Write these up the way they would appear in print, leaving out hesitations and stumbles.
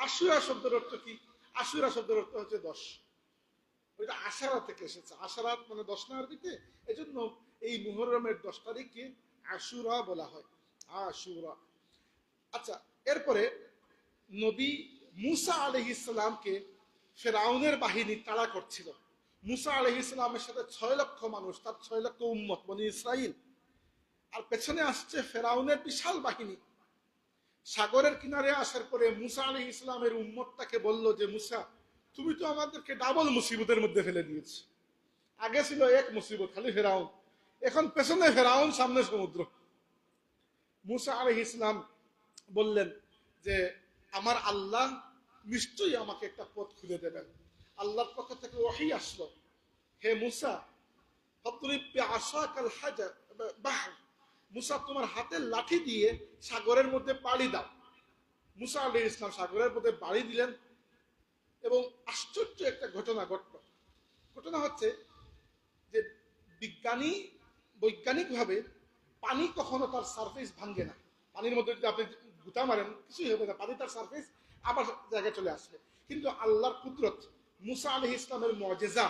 আশুরা শব্দের অর্থ কি? আশুরা শব্দের অর্থ হচ্ছে 10। ওইটা আশারা থেকে এসেছে, আশারাত মানে 10 না আরবিতে। এজন্য এই মুহররমের 10 তারিখকে আশুরা বলা হয়, আশুরা। আচ্ছা, এরপরে নবী মুসা আলাইহিস সালামকে ফেরাউনের বাহিনী তাড়া করছিল। মুসা আলাইহিস সালামের সাথে 6 লক্ষ মানুষ, তার 6 লক্ষ উম্মত বনি ইসরাইল, আর পেছনে আসছে ফেরাউনের বিশাল বাহিনী। সাগরের কিনারে আসার পরে মুসা আলাইহিস ইসলামের উম্মতটাকে বলল যে মুসা, তুমি তো আমাদেরকে ডাবল মুসিবতের মধ্যে ফেলে দিয়েছো। আগে ছিল এক মুসিবত, খালি ফেরাউন, এখন পেছনে ফেরাউন, সামনে সমুদ্র। মুসা আলাইহিস ইসলাম বললেন যে আমার আল্লাহ নিশ্চয়ই আমাকে একটা পথ খুলে দেবেন। আল্লাহর পক্ষ থেকে ওহী আসলো, হে মুসা, ফাদরিব বিআসাকাল হাজার বাহর, মুসা তোমার হাতের লাঠি দিয়ে সাগরের মধ্যে পাড়ি দাও। মুসা আলাইহিস ইসলাম সাগরের মধ্যে বাড়ি দিলেন এবং আশ্চর্য একটা ঘটনা ঘটল। ঘটনা হচ্ছে যে বৈজ্ঞানিকভাবে পানি কখনো তার সারফেস ভাঙে না। পানির মধ্যে যদি আপনি গুতা মারেন কিছুই হবে না, পানি তার সারফেস আবার জায়গায় চলে আসবে। কিন্তু আল্লাহর কুদরত, মুসা আলাইহিস ইসলামের মুজিজা,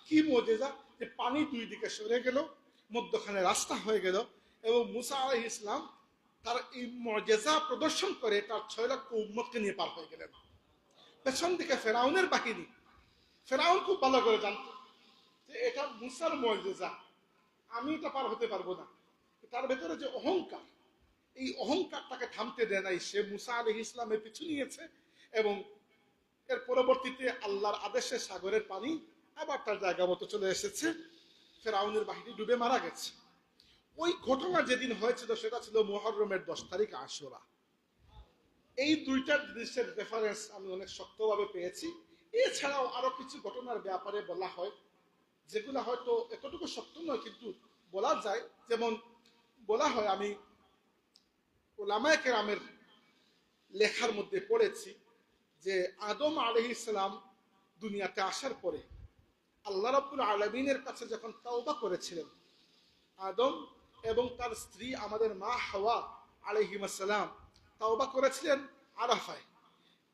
কি মুজিজা যে পানি দুই দিকে সরে গেল, মধ্যখানে রাস্তা হয়ে গেল, এবং মুসা আলাইহিস ইসলাম তার এই মুজিজা প্রদর্শন করে তার 6 লক্ষ উম্মতকে নিয়ে পার হয়ে গেলেন। পেছন দিকে ফেরাউনের বাহিনী, ফেরাউন খুব ভালো করে জানত যে এটা মুসার মুজিজা, আমি এটা পার হতে পারবো না। তার ভেতরে যে অহংকার, এই অহংকারটাকে থামতে দেয় নাই। সে মুসা আলাইহিস ইসলামের পিছু নিয়েছে এবং এর পরবর্তীতে আল্লাহর আদেশে সাগরের পানি আবার তার জায়গা মতো চলে এসেছে, ফেরাউনের বাহিনী ডুবে মারা গেছে। ওই ঘটনা যেদিন হয়েছিল সেটা ছিল মুহররমের 10 তারিখ আশুরা। এই দুইটা জিনিসের রেফারেন্স আমি অনেক শক্তভাবে পেয়েছি। এছাড়াও আরো কিছু ঘটনার ব্যাপারে বলা হয় যেগুলো হয়তো এতটুকু সত্য নয়, কিন্তু বলা যায়। যেমন বলা হয়, আমি উলামায়ে কেরামের লেখার মধ্যে পড়েছি যে আদম আলাইহিস সালাম দুনিয়াতে আসার পরে আল্লাহ রাব্বুল আলামিনের কাছে যখন তাওবা করেছিলেন, আদম এবং তার স্ত্রী আমাদের মা হাওয়া আলাইহিস সালাম তাওবা করেছিলেন আরাফায়,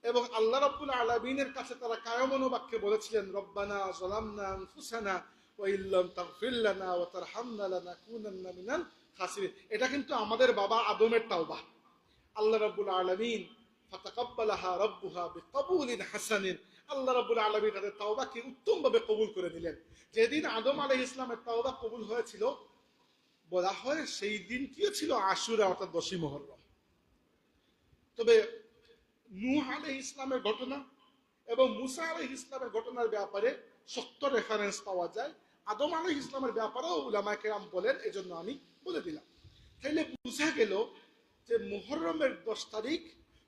এবং আল্লাহ রাব্বুল আলামিনের কাছে তারা কায়মন বাক্যে বলেছিলেন, রব্বানা যালামনা আনফুসানা ওয়া ইল্লাম তাগফির লানা ওয়া তারহামনা লানাকুনান্না মিনাল খাসিরিন। এটা কিন্তু আমাদের বাবা আদমের তাওবা। আল্লাহ রাব্বুল আলামিন ফাতাকাব্বালাহা রাব্বুহা বিকবুলিন হাসানিন, আল্লাহ রাব্বুল আলামিন তাদের তাওবাকে উত্তমভাবে কবুল করে নিলেন। যেদিন আদম আলাইহিস ইসলামের তাওবা কবুল হয়েছিল, বলা হয় সেই দিনটিও ছিল আশুরা, অর্থাৎ 10ই মুহররম। তবে নূহ আলাইহিস ইসলামের ঘটনা এবং মুসা আলাইহিস ইসলামের ঘটনার ব্যাপারে শক্ত রেফারেন্স পাওয়া যায়। আদম আলাইহিস ইসলামের ব্যাপারেও উলামায়ে কেরাম বলেন, এজন্য আমি বলে দিলাম। তাইলে বোঝা গেল যে মুহররমের 10 তারিখ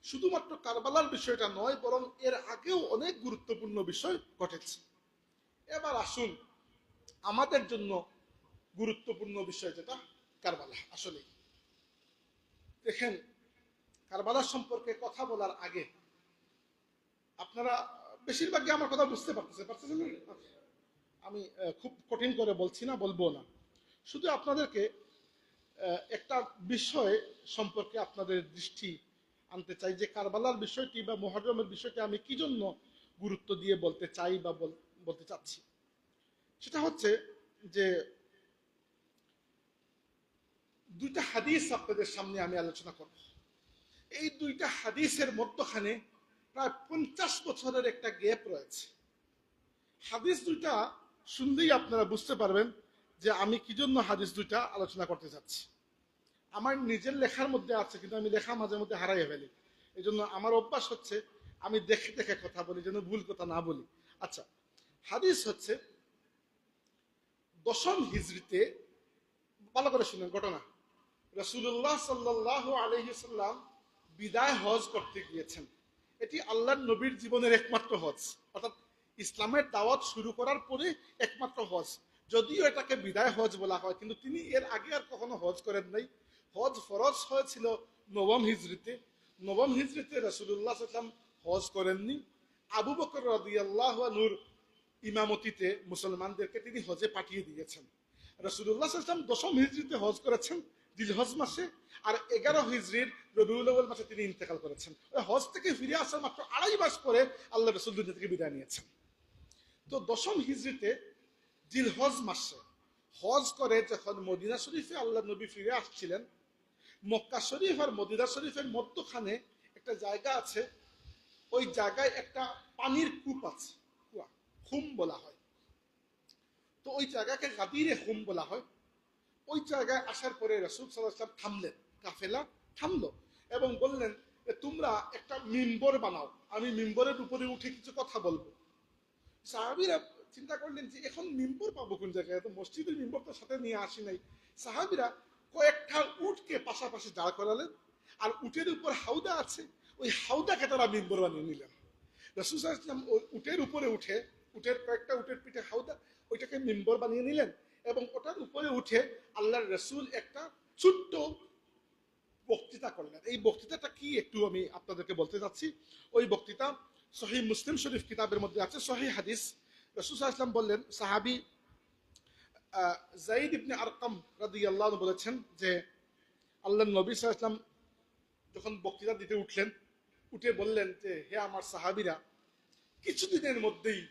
শুধুমাত্র কারবালার বিষয়টা নয়, বরং এর আগেও অনেক গুরুত্বপূর্ণ বিষয় ঘটেছে। এবার আসুন আমাদের জন্য গুরুত্বপূর্ণ বিষয় যেটা কারবালা। আসলে দেখেন, কারবালা সম্পর্কে কথা বলার আগে আপনারা বেশিরভাগই আমার কথা বুঝতে পারতেছেন না? আমি খুব কঠিন করে বলছি না, বলবো না। শুধু আপনাদেরকে একটা বিষয় সম্পর্কে আপনাদের দৃষ্টি আনতে চাই যে কারবালার বিষয়টি বা মুহররমের বিষয়টি আমি কি জন্য গুরুত্ব দিয়ে বলতে চাই বা বলতে চাচ্ছি। সেটা হচ্ছে যে দুইটা হাদিস আপনাদের সামনে আমি আলোচনা করব। এই দুইটা হাদিসের মধ্যখানে প্রায় 50 বছরের একটা গ্যাপ রয়েছে। হাদিস দুইটা শুনলেই আপনারা বুঝতে পারবেন যে আমি কি জন্য হাদিস দুইটা আলোচনা করতে চাচ্ছি। আমার নিজের লেখার মধ্যে আছে, কিন্তু আমি লেখা মাঝে মধ্যে হারাইয়া ফেলি। এই জন্য আমার অভ্যাস হচ্ছে আমি দেখে দেখে কথা বলি, যেন ভুল কথা না বলি। আচ্ছা, হাদিস হচ্ছে 10ম হিজরিতে, ভালো করে শুনেন ঘটনা। রাসূলুল্লাহ সাল্লাল্লাহু আলাইহি সাল্লাম বিদায় হজ করতে গিয়েছেন। এটি আল্লাহর নবীর জীবনের একমাত্র হজ, অর্থাৎ ইসলামের দাওয়াত শুরু করার পরে একমাত্র হজ। যদিও এটাকে বিদায় হজ বলা হয়, কিন্তু তিনি এর আগে আর কখনো হজ করেন নাই। হজ ফরজ হয়েছিল 9ম হিজরিতে। 9ম হিজরিতে রাসূলুল্লাহ সাল্লাল্লাহু আলাইহি ওয়াসাল্লাম হজ করেননি। আবু বকর রাদিয়াল্লাহু আনহুর ইমামতিতে মুসলমানদেরকে তিনি হজে পাঠিয়ে দিয়েছেন। রাসূলুল্লাহ সাল্লাল্লাহু আলাইহি ওয়াসাল্লাম 10ম হিজরিতে হজ করেছেন, জিলহজ মাসে, আর 11 হিজরির রবিউল আউয়াল মাসে তিনি ইন্তেকাল করেছেন। হজ থেকে ফিরে আসার মাত্র 2.5 মাস পরে আল্লাহ রাসূল দুনিয়া থেকে বিদায় নিয়েছেন। তো 10ম হিজরিতে জিলহজ মাসে হজ করে যখন মদিনা শরীফে আল্লাহ নবী ফিরে আসছিলেন, মক্কা শরীফ আর মদিনা শরীফের মধ্যখানে একটা জায়গা আছে, ওই জায়গায় একটা পানির কূপ আছে, কুয়া, খুম বলা হয়। তো ওই জায়গাকে গাদিরে খুম বলা হয়। ওই জায়গায় আসার পরে রাসূল সাল্লাল্লাহু আলাইহি ওয়াসাল্লাম থামলেন, কাফেলা থামলো এবং বললেন তোমরা একটা মিম্বর বানাও, আমি মিম্বরের উপরে উঠে কিছু কথা বলবো। সাহাবীরা চিন্তা করলেন যে এখন মিম্বর পাবো কোন জায়গায়, তো মসজিদের মিম্বর তো সাথে নিয়ে আসি নাই। সাহাবীরা কয়েকটা উটকে পাশাপাশি দাঁড় করালেন, আর উটের উপর হাউদা আছে, ওই হাউদাকে তারা মিম্বর বানিয়ে নিলেন। রাসূল সাল্লাল্লাহু আলাইহি ওয়াসাল্লাম উটের উপরে উঠে, উটের কয়েকটা উটের পিঠে হাউদা, ওইটাকে মিম্বর বানিয়ে নিলেন এবং ওটার উপরে উঠে আল্লাহর রাসূল একটা ছোট্ট বক্তৃতা করলেন। এই বক্তৃতাটা কি একটু আমি আপনাদেরকে বলতে যাচ্ছি। ওই বক্তৃতা সহিহ মুসলিম শরীফ কিতাবের মধ্যে আছে, সহিহ হাদিস। রাসূল সাল্লাল্লাহু আলাইহি ওয়াসাল্লাম বললেন, সাহাবী যায়েদ ইবনে আরকাম রাদিয়াল্লাহু আনহু বলেছেন যে আল্লাহর নবী সাল্লাল্লাহু আলাইহি ওয়াসাল্লাম যখন বক্তৃতা দিতে উঠলেন, উঠে বললেন যে হে আমার সাহাবীরা, কিছুদিনের মধ্যেই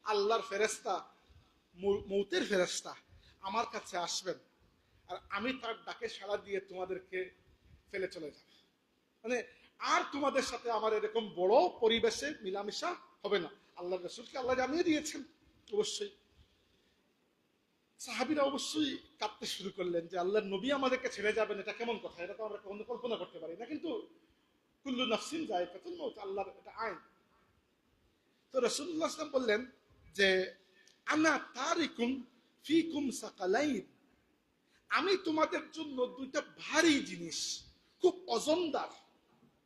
আল্লাহর ফেরেশতা, মৌতের ফেরেশতা আমার কাছে আসবেন, আর আমি তার ডাকে সাড়া দিয়ে তোমাদেরকে ফেলে চলে যাব। মানে আর তোমাদের সাথে আমার এরকম বড় পরিবেশে মিলামিশা হবে না। আল্লাহ রাসূলকে আল্লাহ জানিয়ে দিয়েছেন। অবশ্যই সাহাবীরা অবশ্যই কাঁদতে শুরু করলেন যে আল্লাহর নবী আমাদেরকে ছেড়ে যাবেন, এটা কেমন কথা, এটা তো আমরা কখনো কল্পনা করতে পারি না। কিন্তু কুল্লু নাফসিন যায়কাতুল মাউত, আল্লাহর এটা আইন। তো রাসূলুল্লাহ সাল্লাল্লাহু আলাইহি ওয়াসাল্লাম বললেন যে আনা তারিকুম ফিকুম সাকালাইন, আমি তোমাদের জন্য দুইটা ভারী জিনিস, খুব ওজনদার,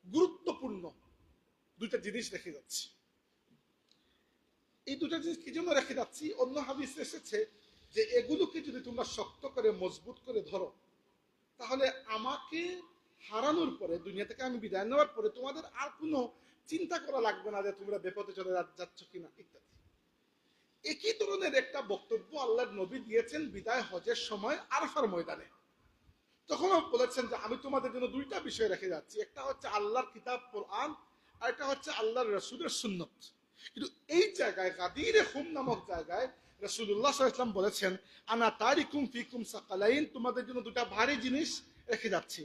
গুরুত্বপূর্ণ দুইটা জিনিস রেখে যাচ্ছি। এই দুটা জিনিস কি জন্য রেখে যাচ্ছি? অন্য হাদিসে এসেছে যে এগুলোকে যদি তোমরা শক্ত করে মজবুত করে ধরো, তাহলে আমাকে হারানোর পরে, দুনিয়া থেকে আমি বিদায় নেওয়ার পরে তোমাদের আর কোনো চিন্তা করা লাগবে না যে তোমরা বিপদে চলে যাচ্ছ কিনা ইত্যাদি। একই ধরনের একটা বক্তব্য আল্লাহর নবী দিয়েছেন বিদায় হজের সময় আরাফার ময়দানে। তখনও বলেছেন যে আমি তোমাদের জন্য দুইটা বিষয় রেখে যাচ্ছি, একটা হচ্ছে আল্লাহর কিতাব কোরআন, আর একটা হচ্ছে আল্লাহর রাসূলের সুন্নত। কিন্তু এই জায়গায় গাদিরে খুম নামক জায়গায় রাসূলুল্লাহ সাল্লাল্লাহু আলাইহি ওয়াসাল্লাম বলেছেন আনা তারিকুম ফিকুম সাকালাইন, তোমাদের জন্য দুটা ভারী জিনিস রেখে যাচ্ছি।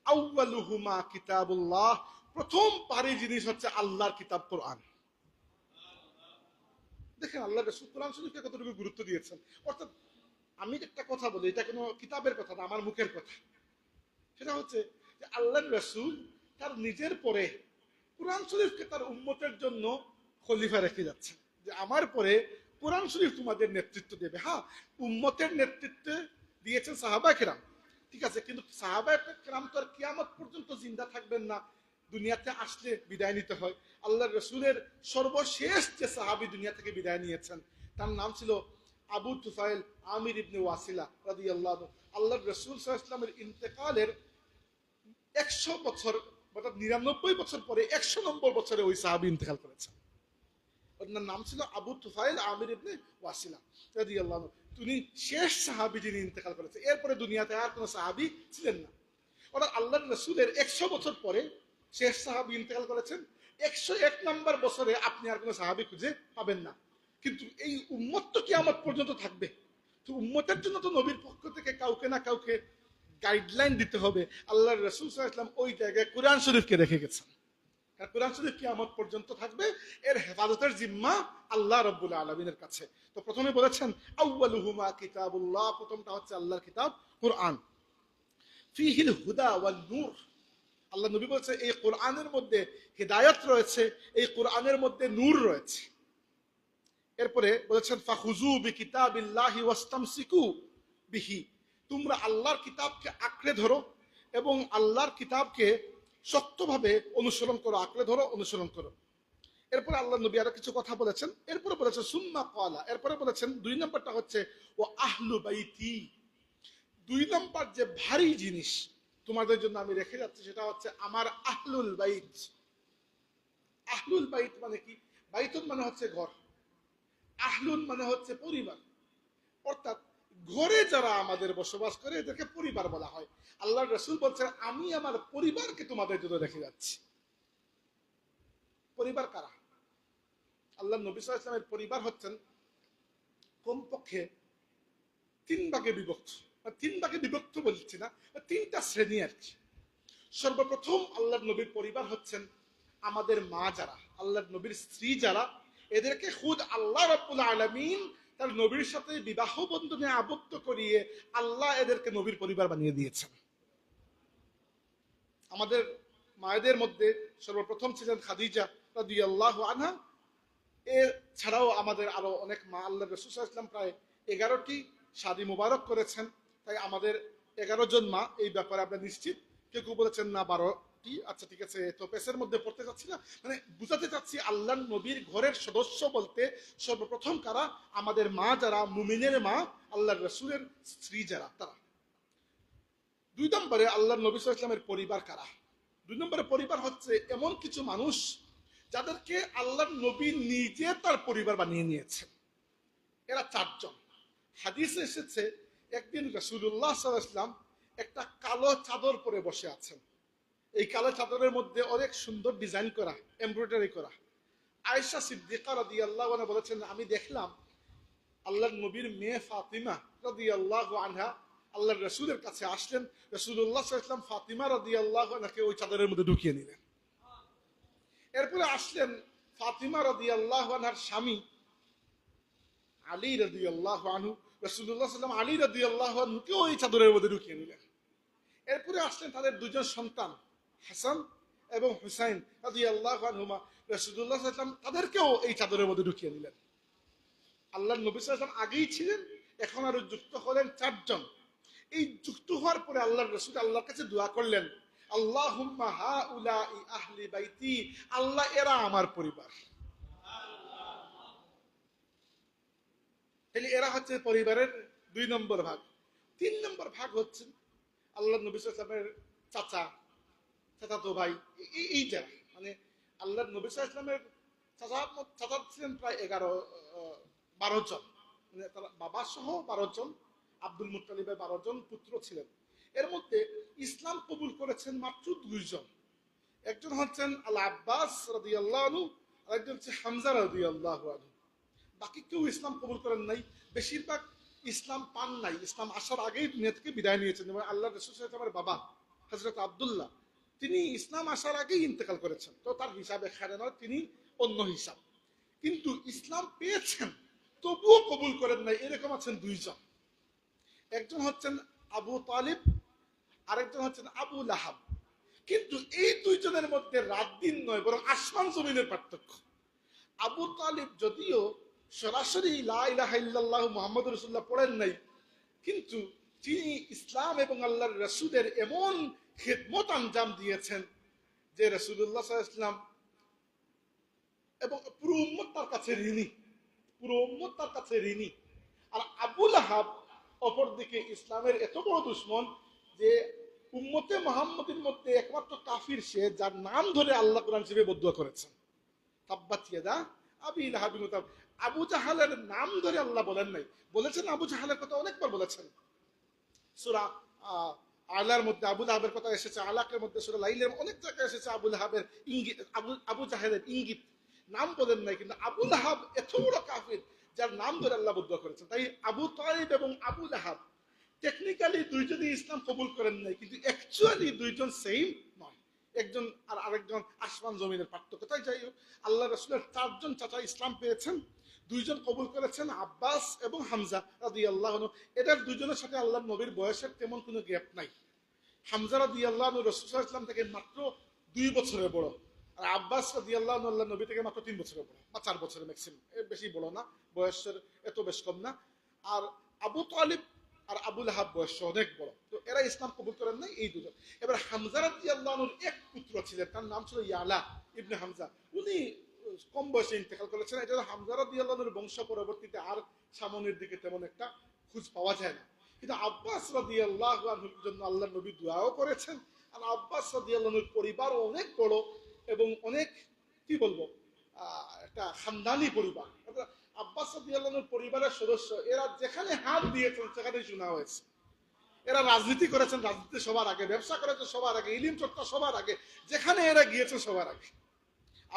আউয়ালুহুমা কিতাবুল্লাহ, প্রথম ভারী জিনিস হচ্ছে আল্লাহর কিতাব কোরআন। দেখেন আল্লাহ রাসূল কোরআন শরীফকে কতটুকু গুরুত্ব দিয়েছেন। অর্থাৎ আমি একটা কথা বলি, এটা কোনো কিতাবের কথা না, আমার মুখের কথা। সেটা হচ্ছে যে আল্লাহর রাসূল তার নিজের পরে কোরআন শরীফকে তার উম্মতের জন্য খলিফা রেখে যাচ্ছেন, যে আমার পরে কোরআন শরীফ তোমাদের নেতৃত্ব দেবে। হ্যাঁ, উম্মতের নেতৃত্বে দিয়েছেন সাহাবা কেরাম, ঠিক আছে, কিন্তু সাহাবা কেরাম তো আর কিয়ামত পর্যন্ত জিন্দা থাকবেন না, দুনিয়াতে আসলে বিদায় নিতে হয়। আল্লাহর রাসূলের সর্বশেষ যে সাহাবী দুনিয়া থেকে বিদায় নিয়েছেন তার নাম ছিল আবু তুফাইল আমির ইবনে ওয়াসিলা রাদিয়াল্লাহু আনহু। আল্লাহর রাসূল সাল্লাল্লাহু আলাইহি ওয়াসাল্লামের ইন্তেকালের 100 বছর, অর্থাৎ 99 বছর পরে 100 নম্বর বছরে ওই সাহাবী ইন্তেকাল করেছেন। ওনার নাম ছিল আবু তুফাইল আমির ইবনে ওয়াসিলা রাদিয়াল্লাহু আনহু। তিনি শেষ সাহাবী যিনি ইন্তেকাল করেছেন, এরপরে দুনিয়াতে আর কোনো সাহাবী ছিলেন না। অর্থাৎ আল্লাহর রাসূলের 100 বছর পরে শেষ সাহাবী ইন্তেকাল করেছেন, 101 নম্বর বছরে আপনি আর কোনো সাহাবী খুঁজে পাবেন না। কিন্তু এই উম্মত তো কিয়ামত পর্যন্ত থাকবে, তো উম্মতের জন্য তো নবীর পক্ষ থেকে কাউকে না কাউকে গাইডলাইন দিতে হবে। আল্লাহর রাসূল সাল্লাল্লাহু আলাইহি ওয়াসাল্লাম ওই জায়গায় কোরআন শরীফকে রেখে গেছেন। কোরআন শরীফ কিয়ামত পর্যন্ত থাকবে, এর হেফাজতের জিম্মা আল্লাহ রাব্বুল আলামিনের কাছে। তো প্রথমে বলেছেন আউয়ালুহুমা কিতাবুল্লাহ, প্রথমটা হচ্ছে আল্লাহর কিতাব কোরআন। ফিহিল হুদা ওয়ান নূর, আল্লাহ নবী বলেছে এই কোরআনের মধ্যে হিদায়াত রয়েছে, এই কোরআনের মধ্যে নূর রয়েছে। এরপরে বলেছেন ফাখুযু বিকিতাবিল্লাহি ওয়াস্তামসিকু বিহি, তোমরা আল্লাহর কিতাবকে আঁকড়ে ধরো এবং আল্লাহর কিতাবকে শক্তভাবে অনুসরণ করো, আঁকড়ে ধরো, অনুসরণ করো। এরপরে আল্লাহ নবী আরো কিছু কথা বলেছেন। এরপরে বলেছেন সুম্মা ক্বালা, এরপরে বলেছেন 2 নম্বরটা হচ্ছে ও আহলু বাইতি, 2 নম্বর যে ভারী জিনিস তোমাদের জন্য আমি রেখে যাচ্ছি সেটা হচ্ছে আমার আহলুল বাইত। আহলুল বাইত মানে কি? বাইতুন মানে হচ্ছে ঘর, আহলুন মানে হচ্ছে পরিবার। অর্থাৎ ঘরে যারা আমাদের বসবাস করে এদেরকে পরিবার বলা হয়। আল্লাহ রসুল বলছেন আমি আমার পরিবারকে তোমাদের জন্য রেখে যাচ্ছি। পরিবার কারা? আল্লাহ নবী সাল্লাল্লাহু আলাইহি ওয়াসাল্লামের পরিবার হচ্ছেন কমপক্ষে তিন ভাগে বিভক্ত। তিন ভাগে বিভক্ত বলছি না, তিনটা শ্রেণী আর কি। সর্বপ্রথম আল্লাহর নবীর পরিবার হচ্ছেন আমাদের মা যারা, আল্লাহর নবীর স্ত্রী যারা, এদেরকে খুদ আল্লাহ রাব্বুল আলামিন তার নবীর সাথে বিবাহ বন্ধনে আবদ্ধ করিয়ে আল্লাহ এদেরকে নবীর পরিবার বানিয়ে দিয়েছেন। আমাদের মায়েদের মধ্যে সর্বপ্রথম ছিলেন খাদিজা রাদিয়াল্লাহু আনহা। এছাড়াও আমাদের আরো অনেক মা, আল্লাহ রাসূল সাল্লাল্লাহু আলাইহি ওয়াসাল্লাম প্রায় 11টি শাদী মুবারক করেছেন। তাই আমাদের 11 জন মা, এই ব্যাপারে আমরা নিশ্চিত। কেউ কেউ বলেছেন না 12টি। আচ্ছা ঠিক আছে, তো পেসের মধ্যে পড়তে চাচ্ছি না, মানে বুঝাতে চাচ্ছি আল্লাহর নবীর ঘরের সদস্য বলতে সর্বপ্রথম কারা? আমাদের মা যারা, মুমিনের মা, আল্লাহর রাসূলের স্ত্রী যারা, তারা। দুই নম্বরে আল্লাহর নবী সাল্লাল্লাহু আলাইহি ওয়াসাল্লামের পরিবার কারা? দুই নম্বরে পরিবার হচ্ছে এমন কিছু মানুষ যাদেরকে আল্লাহর নবী নিজে তার পরিবার বানিয়ে নিয়েছেন। এরা 4 জন। হাদিসে এসেছে একদিন রাসূলুল্লাহ সাল্লাল্লাহু আলাইহি ওয়াসাল্লাম একটা কালো চাদর পরে বসে আছেন। এই কালো চাদরের মধ্যে অনেক সুন্দর ডিজাইন করা, এমব্রয়ডারি করা। আয়েশা সিদ্দিকা রাদিয়াল্লাহু আনহা বলেছেন আমি দেখলাম আল্লাহর নবীর মেয়ে ফাতিমা রাদিয়াল্লাহু আনহা আল্লাহর রাসূলের কাছে আসলেন। রাসূলুল্লাহ সাল্লাল্লাহু আলাইহি ওয়াসাল্লাম ফাতিমা রাদিয়াল্লাহু আনহাকে ওই চাদরের মধ্যে ঢুকিয়ে নিলেন। এরপরে আসলেন ফাতিমা রাদিয়াল্লাহু আনহার স্বামী আলী রাদিয়াল্লাহু আনহু। রাসূলুল্লাহ সাল্লাল্লাহু আলাইহি ওয়াসাল্লাম আলী রাদিয়াল্লাহু আনহুকে ওই চাদরের মধ্যে ঢুকিয়ে নিলেন। এরপরে আসলেন তাদের দুজন সন্তান হাসান এবং হুসাইন রাদিয়াল্লাহু আনহুমা। রাসূলুল্লাহ সাল্লাল্লাহু আলাইহি ওয়াসাল্লাম তাদেরকেও এই চাদরের মধ্যে ঢুকিয়ে নিলেন। আল্লাহর নবী সাল্লাল্লাহু আলাইহি ওয়াসাল্লাম আগেই ছিলেন, এখন আরো যুক্ত হলেন 4 জন। এই যুক্ত হওয়ার পরে আল্লাহর রাসূল আল্লাহর কাছে দোয়া করলেন, আল্লাহুম্মা হাউলাই আহলি বাইতি, আল্লাহ এরা আমার পরিবার। তাহলে এরা হচ্ছে পরিবারের 2 নম্বর ভাগ। 3 নম্বর ভাগ হচ্ছে আল্লাহর নবী সাল্লাল্লাহু আলাইহি ওয়াসাল্লামের চাচা, চাচাতো ভাই, এই যারা, মানে আল্লাহর নবী সাল্লাল্লাহু আলাইহি ওয়াসাল্লামের চাচা ছিলেন প্রায় 12 জন, মানে তারা বাবা সহ 12 জন। আব্দুল মুত্তালিবের 12 জন পুত্র ছিলেন। এর মধ্যে ইসলাম কবুল করেছেন মাত্র 2 জন। একজন হচ্ছেন আল আব্বাস রাদিয়াল্লাহু আনহু, আর একজন হচ্ছে হামজা রাদিয়াল্লাহু আনহু। বাকি কেউ ইসলাম কবুল করেন নাই। বেশিরভাগ ইসলাম পান নাই, ইসলাম আসার আগেই দুনিয়া থেকে বিদায় নিয়েছেন। যেমন আল্লাহ রাসূল সাল্লাল্লাহু আলাইহি ওয়াসাল্লামের বাবা হযরত আব্দুল্লাহ, তিনি ইসলাম আসার আগেই ইন্তেকাল করেছেন। তো তার হিসাবে এখানে নয়, তিনি অন্য হিসাব। কিন্তু ইসলাম পেয়েছেন তবুও কবুল করেন নাই, এরকম আছেন 2 জন। একজন হচ্ছেন আবু তালিব, আরেকজন হচ্ছেন আবু লাহাব। কিন্তু এই 2 জনের মধ্যে রাত দিন নয়, বরং আসমান জমিনের পার্থক্য। আবু তালিব যদিও সরাসরি লা ইলাহা ইল্লাল্লাহু মুহাম্মাদুর রাসূলুল্লাহ পড়েন নাই, কিন্তু তিনি ইসলাম এবং আল্লাহর রাসূলের এমন খেদমত আঞ্জাম দিয়েছেন যে রাসূলুল্লাহ সাল্লাল্লাহু আলাইহি ওয়াসাল্লাম এবং পুরো উম্মত তার কাছে ঋণী, পুরো উম্মত তার কাছে ঋণী। আর আবু লাহাব অপরদিকে ইসলামের এত বড় দুশমন যে উম্মতে মুহাম্মাদের মধ্যে একমাত্র কাফির সে যার নাম ধরে আল্লাহ কোরআন শরীফে বদুয়া করেছেন, তাব্বাত ইয়াদা আবি লাহাবিন ওয়া তাব। আবু জাহালের নাম ধরে আল্লাহ বলেন নাই, বলেছেন আবু জাহালের কথা অনেকবার বলেছেন। সূরা আলার মধ্যে আবু লাহাবের কথা এসেছে, আলাকের মধ্যে সূরা লাইলের অনেক জায়গায় এসেছে আবু লাহাবের ইঙ্গিত, আবু জাহেলের ইঙ্গিত। নাম বলেন নাই, কিন্তু আবু লাহাব এত বড় কাফির যার নাম ধরে আল্লাহ বদুয়া করেছেন। তাই আবু তালিব এবং আবু লাহাব টেকনিক্যালি 2 জনই ইসলাম কবুল করেন নাই, কিন্তু অ্যাকচুয়ালি 2 জন সেম নয়। একজন আর আরেকজন আসমান জমিনের পার্থক্য। তাই যাই হোক, আল্লাহ রাসূলের 4 জন চাচা ইসলাম পেয়েছেন, 2 জন কবুল করেছেন, আব্বাস এবং হামজা রাদিয়াল্লাহু আনহু। এদের 2 জনের সাথে আল্লাহর নবীর বয়সের তেমন কোনো গ্যাপ নাই। হামজা রাদিয়াল্লাহু আনহু রাসূল সাল্লাল্লাহু আলাইহি ওয়াসাল্লাম থেকে মাত্র 2 বছরের বড়, আর আব্বাস রাদিয়াল্লাহু আনহু আল্লাহর নবী থেকে মাত্র 3 বছরের বড়, বা 4 বছরের ম্যাক্সিমাম, এর বেশি বড় না, বয়সের এত বেশ কম না। আর আবু তালিব আর আবু লাহাব বয়স অনেক বড়। তো এরা ইসলাম কবুল করেন নাই, এই 2 জন। এবার হামজা রাদিয়াল্লাহু আনহুর এক পুত্র ছিলেন, তার নাম ছিল ইয়ালা ইবনে হামজা। উনি কম বয়সে ইন্তেকাল করেছেন। এটা হামজা রাদিয়াল্লাহু আনহুর বংশ পরবর্তীতে আর সামনের দিকে তেমন একটা খোঁজ পাওয়া যায় না। কিন্তু আব্বাস রাদিয়াল্লাহু আনহুর জন্য আল্লাহর নবী দোয়াও করেছেন। আর আব্বাস রাদিয়াল্লাহু আনহুর পরিবার অনেক বড় এবং অনেক কি বলবো একটা খানদানি পরিবার। আব্বাস রাদিয়াল্লাহু আনহুর পরিবারের সদস্য এরা যেখানে হাত দিয়েছেন সেখানে শোনা হয়েছে। এরা রাজনীতি করেছেন রাজনীতি সবার আগে, ব্যবসা করেছে সবার আগে, ইলম চর্চা সবার আগে, যেখানে এরা গিয়েছে সবার আগে।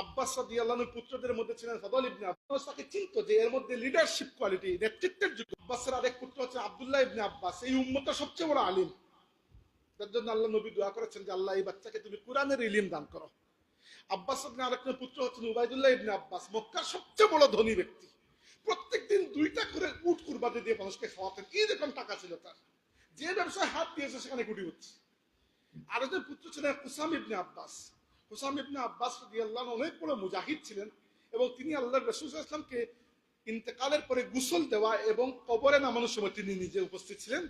আব্বাস রাদিয়াল্লাহু আনহুর পুত্রদের মধ্যে ছিলেন ফাদল ইবনে আব্বাস, তাকে চিনত যে এর মধ্যে লিডারশিপ কোয়ালিটি, নেতৃত্বের যোগ্য। আব্বাসের আরেক পুত্র হচ্ছে আব্দুল্লাহ ইবনে আব্বাস, এই উম্মতের সবচেয়ে বড় আলিম। তার জন্য আল্লাহ নবী দোয়া করেছেন যে আল্লাহ এই বাচ্চাকে তুমি কোরআনের ইলম দান করো। আব্বাস ইবনে আরেকজন পুত্র হচ্ছেন উবাইদুল্লাহ ইবনে আব্বাস, মক্কার সবচেয়ে বড় ধনী ব্যক্তি। প্রত্যেকদিন 2টা করে উট কুরবানি দিয়ে মানুষকে খাওয়াতেন, এইরকম টাকা ছিল তার। যে ব্যবসায় হাত দিয়েছে সেখানে কোটি হচ্ছে। আরেকজন পুত্র ছিলেন হুসাম ইবনে আব্বাস। হুসাম ইবনে আব্বাস রাদিয়াল্লাহু আনহু অনেক বড় মুজাহিদ ছিলেন এবং তিনি আল্লাহর রাসূল সাল্লাল্লাহু আলাইহি ওয়াসাল্লামকে ইন্তেকালের পরে গোসল দেওয়া এবং কবরে নামানোর সময় তিনি নিজে উপস্থিত ছিলেন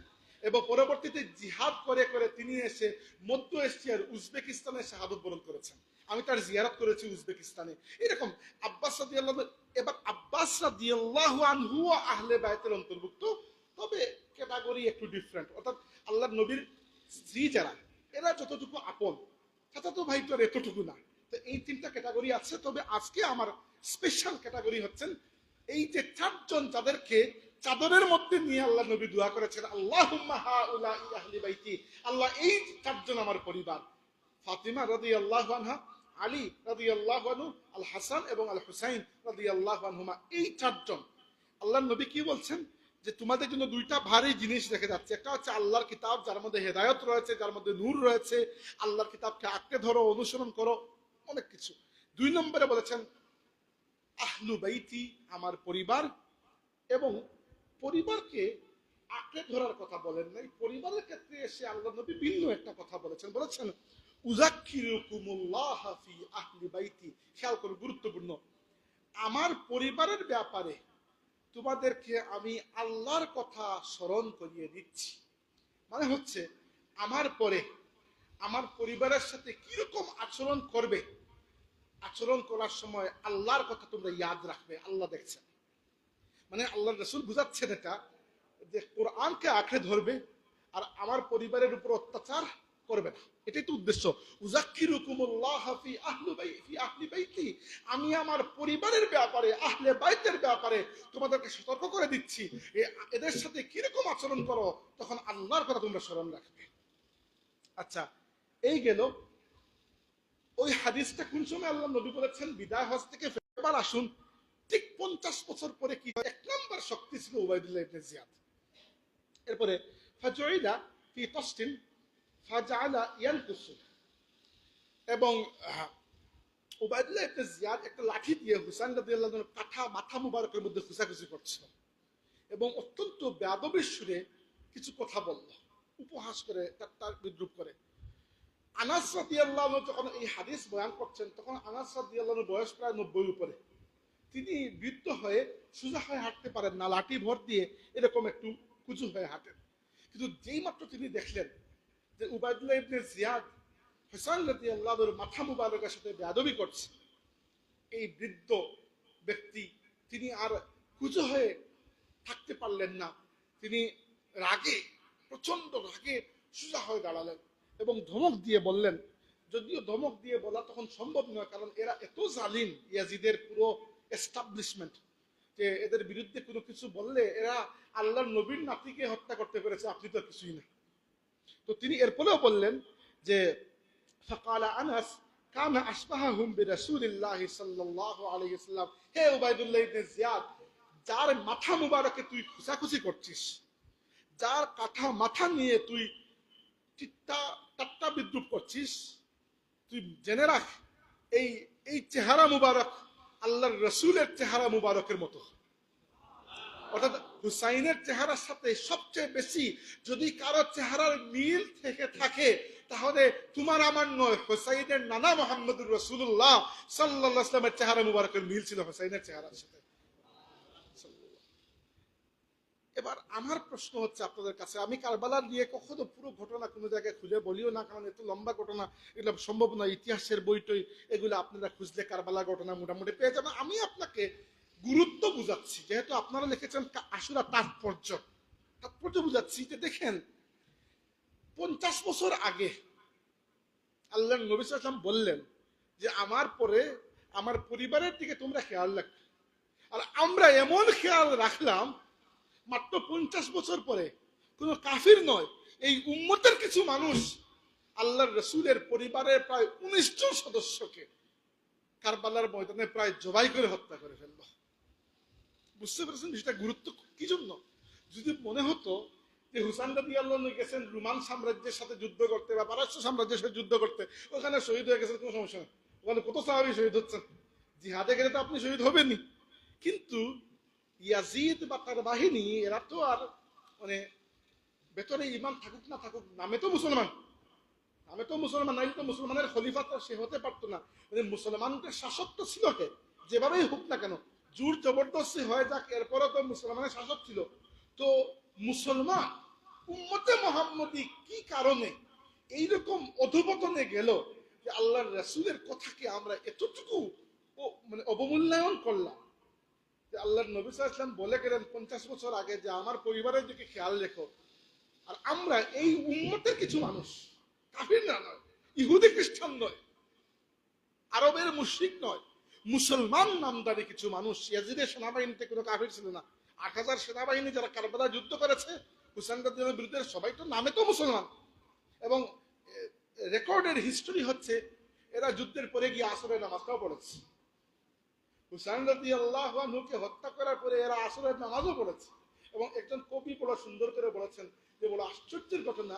এবং পরবর্তীতে জিহাদ করে করে তিনি এসে মধ্য এশিয়ার উজবেকিস্তানে শাহাদত বরণ করেছেন। আমি তার জিয়ারত করেছি উজবেকিস্তানে। এরকম আব্বাস রাদিয়াল্লাহু আনহু, এবার আব্বাস রাদিয়াল্লাহু আনহু আহলে বাইতের অন্তর্ভুক্ত, তবে ক্যাটাগরি একটু ডিফারেন্ট। অর্থাৎ আল্লাহর নবীর স্ত্রী যারা, এরা যতটুকু আপন, চাচাতো ভাই তো এতটুকু না। তো এই 3টা ক্যাটাগরি আছে। তবে আজকে আমার স্পেশাল ক্যাটাগরি হচ্ছেন এই যে 4জন যাদেরকে চাদরের মধ্যে নিয়ে আল্লাহ নবী দোয়া করেছেন, আল্লাহুম্মা হাউলাই আহলি বাইতি, আল্লাহ এই 4জন আমার পরিবার। ফাতিমা রাদিয়াল্লাহু আনহা, আলী রাদিয়াল্লাহু আনহু, আল হাসান এবং আল হুসাইন রাদিয়াল্লাহু আনহুমা, এই 4জন। আল্লাহর নবী কি বলছেন যে তোমাদের জন্য 2টা ভারী জিনিস রেখে যাচ্ছে। একটা হচ্ছে আল্লাহর কিতাব, যার মধ্যে হেদায়েত রয়েছে, যার মধ্যে নূর রয়েছে। আল্লাহর কিতাবকে আঁকড়ে ধরো, অনুসরণ করো, অনেক কিছু। 2 নম্বরে বলেছেন আহলু বাইতি, আমার পরিবার। এবং পরিবারকে আঁকড়ে ধরার কথা বলেন নাই, পরিবারের ক্ষেত্রে এসে আল্লাহ নবী ভিন্ন একটা কথা বলেছেন। বলেছেন উযাক্কিরুকুমুল্লাহ ফি আহলি বাইতি। খেয়াল করুন, গুরুত্বপূর্ণ। আমার পরিবারের ব্যাপারে তোমাদেরকে আমি আল্লাহর কথা স্মরণ করিয়ে দিচ্ছি। মানে হচ্ছে আমার পরে আমার পরিবারের সাথে কিরকম আচরণ করবে, আচরণ করার সময় আল্লাহর কথা তোমরা ইয়াদ রাখবে। আল্লাহ দেখছেন, মানে আল্লাহর রাসূল বুঝাচ্ছেন এটা যে কোরআনকে আঁকড়ে ধরবে আর আমার পরিবারের উপর অত্যাচার করবে না। এটাই তো উদ্দেশ্য। উযাক্কিরুকুমুল্লাহ ফি আহলি বাইতি, আমি আমার পরিবারের ব্যাপারে, আহলে বাইতের ব্যাপারে তোমাদেরকে সতর্ক করে দিচ্ছি, এদের সাথে কিরকম আচরণ করো, তখন আল্লাহর কথা তোমরা স্মরণ রাখবে। আচ্ছা, এই গেল ওই হাদিসটা কোন সময় আল্লাহ নবী বলেছেন বিদায় হজ থেকে। এবার আসুন ঠিক 50 বছর পরে কি হয়। 1 নম্বর শক্তি ছিল উবাইদুল্লাহ ইবনে জিয়াদ। এরপরে ফাজুইলা ফি তাসতিন ফাজআলা ইয়ানকুসু, এবং উবাইদুল্লাহ ইবনে জিয়াদ একটা লাঠি দিয়ে হুসাইন রাদিয়াল্লাহু আনহুর মাথা মুবারকের মধ্যে খুঁচাখুচি করছিল এবং অত্যন্ত বেয়াদবির সুরে কিছু কথা বলল, উপহাস করে, তার বিদ্রুপ করে। আনাস রাদিয়াল্লাহু আনহু যখন এই হাদিস বয়ান করছেন, তখন আনাস রাদিয়াল্লাহু আনহুর বয়স প্রায় 90 উপরে। তিনি বৃদ্ধ হয়ে সোজা হয়ে হাঁটতে পারেন না, লাঠি ভর দিয়ে এরকম একটু কুচু হয়ে হাঁটেন। কিন্তু যেই মাত্র তিনি দেখলেন যে উবাইদুল্লাহ ইবনে জিয়াদ হুসাইন রাদিয়াল্লাহু আনহুর মাথা মুবারকের সাথে বেয়াদবি করছে, এই বৃদ্ধ ব্যক্তি তিনি আর কুচু হয়ে থাকতে পারলেন না। তিনি রাগে, প্রচন্ড রাগে সোজা হয়ে দাঁড়ালেন এবং ধমক দিয়ে বললেন, যদিও ধমক দিয়ে বলা তখন সম্ভব নয়, কারণ এরা এত জালিম, ইয়াজিদের পুরো এস্টাবলিশমেন্ট, যে এদের বিরুদ্ধে কোনো কিছু বললে এরা আল্লাহর নবীর নাতিকে হত্যা করতে পেরেছে, আপনি তো কিছুই না। তো তিনি এরপরেও বললেন যে ফাকালা আনাস কানা আশবাহাহুম বিরাসূলিল্লাহি সাল্লাল্লাহু আলাইহি ওয়াসাল্লাম, হে উবাইদুল্লাহ ইবনে জিয়াদ, যার মাথা মুবারকে তুই খুঁচাখুচি করছিস, যার মাথা নিয়ে তুই ঠাট্টা বিদ্রুপ করছিস, তুই জেনে রাখ এই এই চেহারা মুবারক আল্লাহর রাসূলের চেহারা মুবারকের মতো। অর্থাৎ হুসাইনের চেহারার সাথে সবচেয়ে বেশি যদি কারো চেহারার মিল থেকে থাকে, তাহলে তোমার আমার নয়, হুসাইনের নানা মুহাম্মদুর রাসূলুল্লাহ সাল্লাল্লাহু আলাইহি ওয়াসাল্লামের চেহারা মুবারকের মিল ছিল হুসাইনের চেহারার সাথে। এবার আমার প্রশ্ন হচ্ছে আপনাদের কাছে, আমি কারবালা নিয়ে কখনো পুরো ঘটনা কোনো জায়গায় খুঁজে বলিও না, কারণ এত লম্বা ঘটনা, এগুলো সম্ভব নয়। ইতিহাসের বইটই এগুলো আপনারা খুঁজলে কারবালা ঘটনা মোটামুটি পেয়ে যাবেন। আমি আপনাকে গুরুত্ব বুঝাচ্ছি, যেহেতু আপনারা লিখেছেন আশুরা তাৎপর্য বুঝাচ্ছি যে দেখেন 50 বছর আগে আল্লাহর নবী সাল্লাল্লাহু আলাইহি ওয়াসাল্লাম বললেন যে আমার পরে আমার পরিবারের দিকে তোমরা খেয়াল রাখবে। আর আমরা এমন খেয়াল রাখলাম মাত্র 50 বছর পরে কোন কাফির নয়, এই উম্মতের কিছু মানুষ আল্লাহর রসুলের পরিবারের প্রায় 19 জন সদস্যকে কারবালার ময়দানে প্রায় জবাই করে হত্যা করে ফেলল। বুঝতে পেরেছেন বিষয়টা গুরুত্ব কি জন্য? যদি মনে হতো যে হুসাইন রাদিয়াল্লাহু আনহু গেছেন রোমান সাম্রাজ্যের সাথে যুদ্ধ করতে বা পারস্য সাম্রাজ্যের সাথে যুদ্ধ করতে, ওখানে শহীদ হয়ে গেছেন, কোনো সমস্যা নেই, ওখানে কত সাহাবী শহীদ হচ্ছেন, জিহাদে গেলে তো আপনি শহীদ হবেনই। কিন্তু ইয়াজিদ বা তার বাহিনী এরা তো আর মানে ভেতরে ইমান থাকুক না থাকুক নামে তো মুসলমান, নাইলে তো মুসলমানের খলিফা তো সে হতে পারতো না। মানে মুসলমানদের শাসক তো ছিল কে, যেভাবেই হোক না কেন, জোর জবরদস্তি হয়ে যাক, এরপরও তো মুসলমানের শাসক ছিল। তো মুসলমান উম্মতে মুহাম্মদী কি কারণে এইরকম অধঃপতনে গেল যে আল্লাহর রাসূলের কথাকে আমরা এতটুকু মানে অবমূল্যায়ন করলাম। যে আল্লাহর নবী সাল্লাল্লাহু আলাইহি ওয়াসাল্লাম বলে গেলেন 50 বছর আগে যে আমার পরিবারের দিকে খেয়াল রেখো, আর আমরা এই উম্মতের কিছু মানুষ, কাফির না নয়, ইহুদি খ্রিস্টান নয়, আরবের মুশরিক নয়, মুসলমান নামদারি কিছু মানুষ, ইয়াজিদের সেনাবাহিনীতে কোনো কাফির ছিল না। 8000 সেনাবাহিনী যারা কারবালা যুদ্ধ করেছে হুসাইন রাদিয়াল্লাহু বিরুদ্ধে, সবাই তো নামে তো মুসলমান। এবং রেকর্ডের হিস্টোরি হচ্ছে এরা যুদ্ধের পরে গিয়ে আসরের নামাজটাও পড়েছে। হুসাইন রাদিয়াল্লাহু আনহুকে হত্যা করার পরে এরা আসরের নামাজও পড়েছে। এবং একজন কবি বড় সুন্দর করে বলেছেন যে বড় আশ্চর্যের ঘটনা,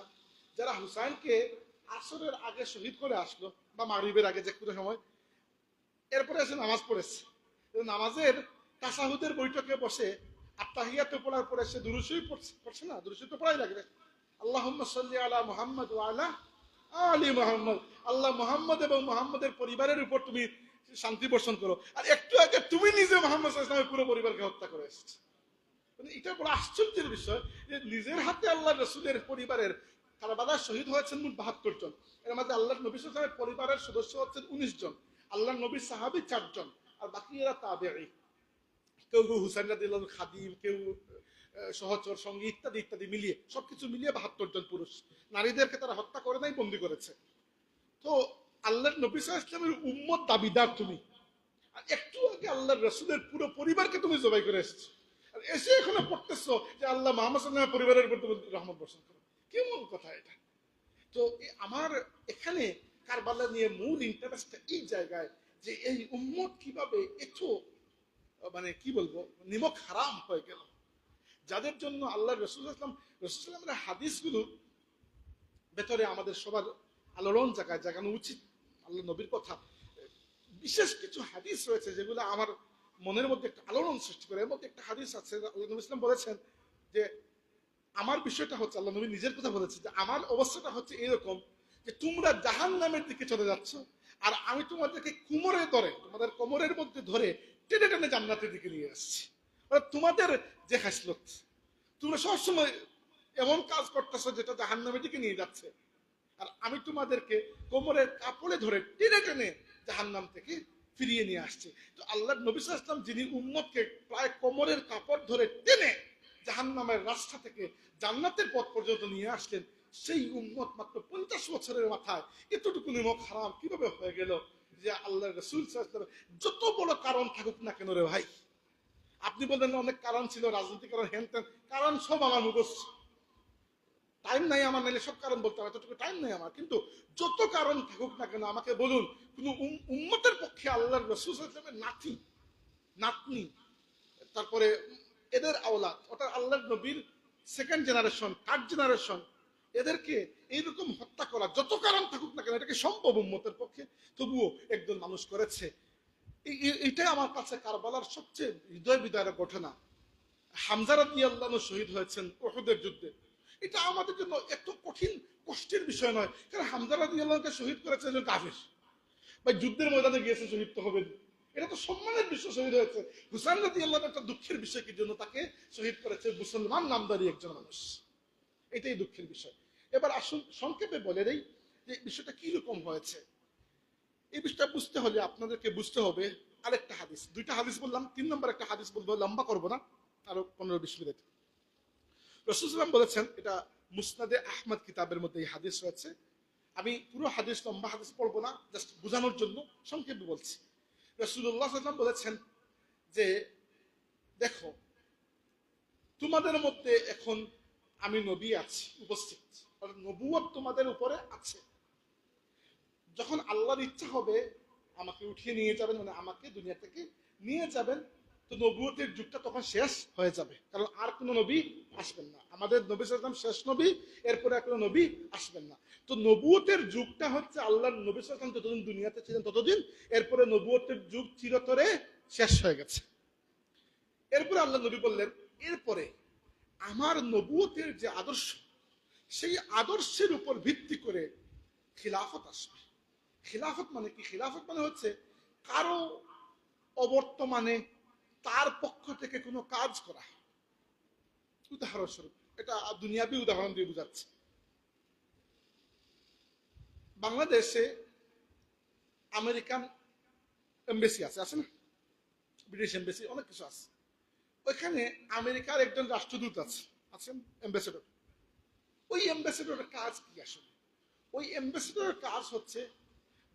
যারা হুসাইনকে আসরের আগে শহীদ করে আসলো বা মাগরিবের আগে যে কোনো সময়, এরপরে এসে নামাজ পড়েছে, নামাজের তাশাহুদের বৈঠকে বসে আত্তাহিয়াত পড়ার পরে সে দুরূদ শরীফ পড়ছে না, দুরূদ শরীফ তো পড়াই লাগবে, আল্লাহুম্মা সাল্লি আলা মুহাম্মদ ওয়া আলা আলি মুহাম্মদ, আল্লাহ মুহাম্মদ এবং মুহাম্মদের পরিবারের উপর তুমি শান্তি বর্ষণ করো। আর একটু আগে তুমি নিজে মুহাম্মদ সাল্লাল্লাহু আলাইহি ওয়াসাল্লামের পুরো পরিবারকে হত্যা করে এসেছো। মানে এটা বড় আশ্চর্যের বিষয় যে নিজের হাতে আল্লাহ রাসূলের পরিবারের কারবালায় শহীদ হয়েছেন মোট 72 জন। এর মধ্যে আল্লাহর নবী সাল্লাল্লাহু আলাইহি ওয়াসাল্লামের পরিবারের সদস্য হচ্ছেন 19 জন, আল্লাহর নবীর সাহাবী 4 জন, আর বাকি এরা তাবেঈ। কেউ হুসাইন রাদিয়াল্লাহু আনহু খাদিম, কেউ সহচর সঙ্গী, ইত্যাদি ইত্যাদি মিলিয়ে সবকিছু মিলিয়ে 72 জন পুরুষ। নারীদেরকে তারা হত্যা করে নাই, বন্দী করেছে। তো আল্লাহর নবী সাল্লাল্লাহু আলাইহি ওয়াসাল্লামের উম্মত দাবিদার তুমি, আর একটু আগে আল্লাহর রাসূলের পুরো পরিবারকে তুমি জবাই করে এসেছো, আর এসে এখনো পড়তেছো যে আল্লাহ মুহাম্মদ সাল্লাল্লাহু আলাইহি ওয়াসাল্লামের পরিবারের উপর তুমি রহমত বর্ষণ করো। কেমন কথা এটা? তো আমার এখানে কারবালা নিয়ে মূল ইন্টারেস্টটা এই জায়গায় যে এই উম্মত কিভাবে এত মানে কি বলবো নিমক হারাম হয়ে গেল, যাদের জন্য আল্লাহ রাসূলুল্লাহ সাল্লাল্লাহু হাদিসগুলো ভেতরে আমাদের সবার আলোড়ন জাগানো উচিত। আল্লাহ নবীর কথা বিশেষ কিছু হাদিস রয়েছে যেগুলো আমার মনের মধ্যে একটা আলোড়ন সৃষ্টি করে। এর মধ্যে একটা হাদিস আছে, আল্লাহ নবী ইসলাম বলেছেন যে আমার বিষয়টা হচ্ছে, আল্লাহ নবী নিজের কথা বলেছে যে আমার অবস্থাটা হচ্ছে এরকম যে তোমরা জাহান্নামের দিকে চলে যাচ্ছ, আর আমি তোমাদেরকে কোমরে ধরে, তোমাদের কোমরের মধ্যে ধরে টেনে টেনে জান্নাতের দিকে নিয়ে আসছি। তোমাদের যে হাসলত, তোমরা সবসময় এমন কাজ করতেছো যেটা জাহান্নামের দিকে নিয়ে যাচ্ছে, আর আমি তোমাদেরকে কোমরের কাপড়ে ধরে টেনে টেনে জাহান্নাম থেকে ফিরিয়ে নিয়ে আসছি। তো আল্লাহর নবী সাল্লাল্লাহু আলাইহি ওয়াসাল্লাম যিনি উম্মতকে প্রায় কোমরের কাপড় ধরে টেনে জাহান্নামের রাস্তা থেকে জান্নাতের পথ পর্যন্ত নিয়ে আসলেন, সেই উম্মত মাত্র 50 বছরের মাথায় এতটুকু নিমক হারাম কিভাবে হয়ে গেল? যে আল্লাহ রাসূল সাল্লাল্লাহু আলাইহি ওয়াসাল্লাম যত বড় কারণ থাকুক না কেন রে ভাই, আপনি বললেন অনেক কারণ ছিল, রাজনৈতিক কারণ, হেন তেন কারণ, সব আমার মুখস্থ, টাইম নাই আমার, নাইলে সব কারণ বলতে হবে, এতটুকু টাইম নাই আমার। কিন্তু যত কারণ থাকুক না কেন আমাকে বলুন, কোন উম্মতের পক্ষে আল্লাহর রাসূল সাল্লাল্লাহু আলাইহি ওয়াসাল্লামের নাতি, নাতনি, তারপরে এদের আওলাদ, অর্থাৎ আল্লাহর নবীর সেকেন্ড জেনারেশন, থার্ড জেনারেশন, এদেরকে এইরকম হত্যা করা, যত কারণ থাকুক না কেন, এটাকে সম্ভব উম্মতের পক্ষে, তবুও একজন মানুষ করেছে। এটাই আমার কাছে কারবালার সবচেয়ে হৃদয় বিদারক ঘটনা। হামজা রাদিয়াল্লাহু আনহু শহীদ হয়েছেন উহুদের যুদ্ধে। এটা আমাদের জন্য এত কঠিন কষ্টের বিষয় নয়, কারণ হামজা রাদিয়াল্লাহু আনহুকে শহীদ করেছে একজন কাফির, বা যুদ্ধের ময়দানে গিয়েছে, শহীদ তো হবেন, এটা তো সম্মানের বিষয়, শহীদ হয়েছে। হুসাইন রাদিয়াল্লাহু আনহু একটা দুঃখের বিষয়, কি জন্য তাকে শহীদ করেছে মুসলমান নামধারী একজন মানুষ, এটাই দুঃখের বিষয়। এবার আসুন সংক্ষেপে বলে দেই যে বিষয়টা কি রকম হয়েছে। এই বিষয়টা বুঝতে হলে আপনাদেরকে বুঝতে হবে আরেকটা হাদিস, দুইটা হাদিস বললাম, 3 নম্বর একটা হাদিস বলবো, লম্বা করবো না, আরো 15-20 মিনিট। রাসূল সাল্লাল্লাহু আলাইহি ওয়াসাল্লাম বলেছেন, এটা মুসনাদে আহমদ কিতাবের মধ্যে এই হাদিস রয়েছে। আমি পুরো হাদিস, লম্বা হাদিস পড়বো না, জাস্ট বোঝানোর জন্য সংক্ষেপে বলছি। রাসূলুল্লাহ সাল্লাল্লাহু আলাইহি ওয়াসাল্লাম বলেছেন যে দেখো, তোমাদের মধ্যে এখন আমি নবী আছি উপস্থিত, নবুয়ত তোমাদের উপরে আছে। যখন আল্লাহর ইচ্ছা হবে আমাকে উঠিয়ে নিয়ে যাবেন, মানে আমাকে দুনিয়া থেকে নিয়ে যাবেন, তো নবুয়তের যুগটা তখন শেষ হয়ে যাবে, কারণ আর কোনো নবী আসবেন না। আমাদের নবী সাল্লাল্লাহু আলাইহি ওয়াসাল্লাম শেষ নবী, এরপরে আর কোনো নবী আসবেন না। তো নবুয়তের যুগটা হচ্ছে আল্লাহর নবী সাল্লাল্লাহু আলাইহি ওয়াসাল্লাম যতদিন দুনিয়াতে ছিলেন ততদিন, এরপরে নবুয়তের যুগ চিরতরে শেষ হয়ে গেছে। এরপরে আল্লাহ নবী বললেন, এরপরে আমার নবুয়তের যে আদর্শ, সেই আদর্শের উপর ভিত্তি করে খিলাফত আসবে। খিলাফত মানে কি? খিলাফত মানে হচ্ছে কারো অবর্তমানে তার পক্ষ থেকে কোনো কাজ করা। উদাহরণস্বরূপ, এটা দুনিয়াবি উদাহরণ দিয়ে বুঝাচ্ছে। বাংলাদেশে আমেরিকান এমবেসি আছে, আছে না? ব্রিটিশ এমবেসি, অনেক কিছু আছে। ওইখানে আমেরিকার একজন রাষ্ট্রদূত আছে, আছেন অ্যাম্বাসেডর। ওই অ্যাম্বাসেডরের কাজ কি আসলে? ওই অ্যাম্বাসেডরের কাজ হচ্ছে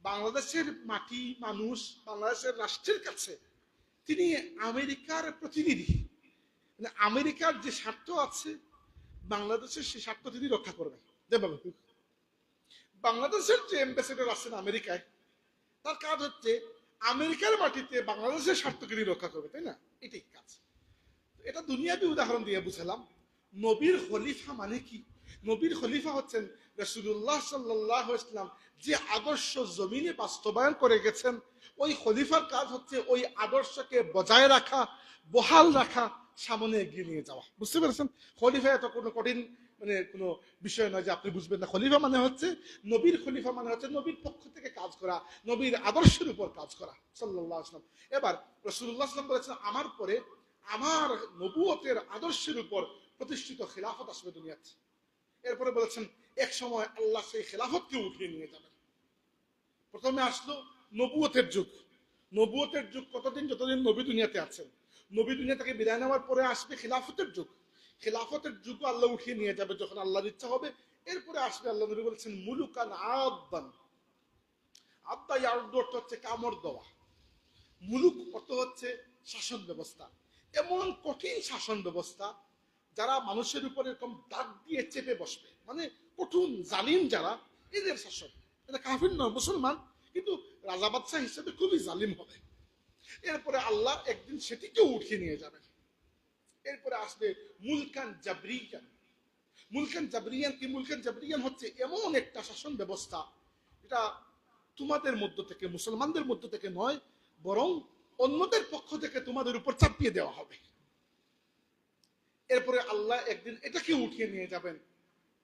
বাংলাদেশের মাটি, মানুষ, বাংলাদেশের রাষ্ট্রের কাছে তিনি আমেরিকার প্রতিনিধি। মানে আমেরিকার যে স্বার্থ আছে বাংলাদেশের, সেই স্বার্থ তিনি রক্ষা করবেন। যেভাবে বাংলাদেশের যে অ্যাম্বাসেডর আছেন আমেরিকায়, তার কাজ হচ্ছে আমেরিকার মাটিতে বাংলাদেশের স্বার্থ তিনি রক্ষা করবে, তাই না? এটাই কাজ। এটা দুনিয়াবি উদাহরণ দিয়ে বুঝালাম। নবীর খলিফা মানে কি? নবীর খলিফা হচ্ছেন রাসূলুল্লাহ সাল্লাল্লাহু আলাইহি ওয়াসাল্লাম যে আদর্শ জমিনে বাস্তবায়ন করে গেছেন, ওই খলিফার কাজ হচ্ছে ওই আদর্শকে বজায় রাখা, বহাল রাখা, সামনে এগিয়ে নিয়ে যাওয়া। বুঝতে পেরেছেন? খলিফা এত কোনো কঠিন মানে কোনো বিষয় নয় যে আপনি বুঝবেন না। খলিফা মানে হচ্ছে, নবীর খলিফা মানে হচ্ছে নবীর পক্ষ থেকে কাজ করা, নবীর আদর্শের উপর কাজ করা সাল্লাল্লাহু আলাইহি ওয়াসাল্লাম। এবার রাসূলুল্লাহ সাল্লাল্লাহু আলাইহি ওয়াসাল্লাম বলেছেন, আমার পরে আমার নবুয়তের আদর্শের উপর প্রতিষ্ঠিত খিলাফত আসবে দুনিয়াতে। এরপরে বলেছেন এক সময় আল্লাহ সেই খিলাফতকে উঠিয়ে নিয়ে যাবেন। প্রথমে আসলো নবুয়তের যুগ। নবুয়তের যুগ কতদিন? যতদিন নবী দুনিয়াতে আছেন। নবী দুনিয়া থেকে বিদায় নেওয়ার পরে আসবে খিলাফতের যুগ। খিলাফতের যুগ আল্লাহ উঠিয়ে নিয়ে যাবে যখন আল্লাহর ইচ্ছা হবে। এরপরে আসবে, আল্লাহ নবী বলেছেন, মুলুকান আব্বান। আব্বা ইয়ারদ অর্থ হচ্ছে কামড় দেওয়া। মুলুক অর্থ হচ্ছে শাসন ব্যবস্থা। এমন কঠিন শাসন ব্যবস্থা যারা মানুষের উপর এরকম দাগ দিয়ে চেপে বসবে, মানে কঠোর জালিম যারা, এদের শাসন। এটা কাফির নয়, মুসলমান, কিন্তু রাজা বাদশাহ হিসেবে খুবই জালিম হবে। এরপরে আল্লাহ একদিন সেটিকেও উঠিয়ে নিয়ে যাবেন। এরপরে আসবে মুলকান জাবরিয়ান। মুলকান জাবরিয়ান কি? মুলকান জাবরিয়ান হচ্ছে এমন একটা শাসন ব্যবস্থা, এটা তোমাদের মধ্য থেকে, মুসলমানদের মধ্য থেকে নয়, বরং অন্যদের পক্ষ থেকে তোমাদের উপর চাপিয়ে দেওয়া হবে। এরপরে আল্লাহ একদিন এটাকে উঠিয়ে নিয়ে যাবেন।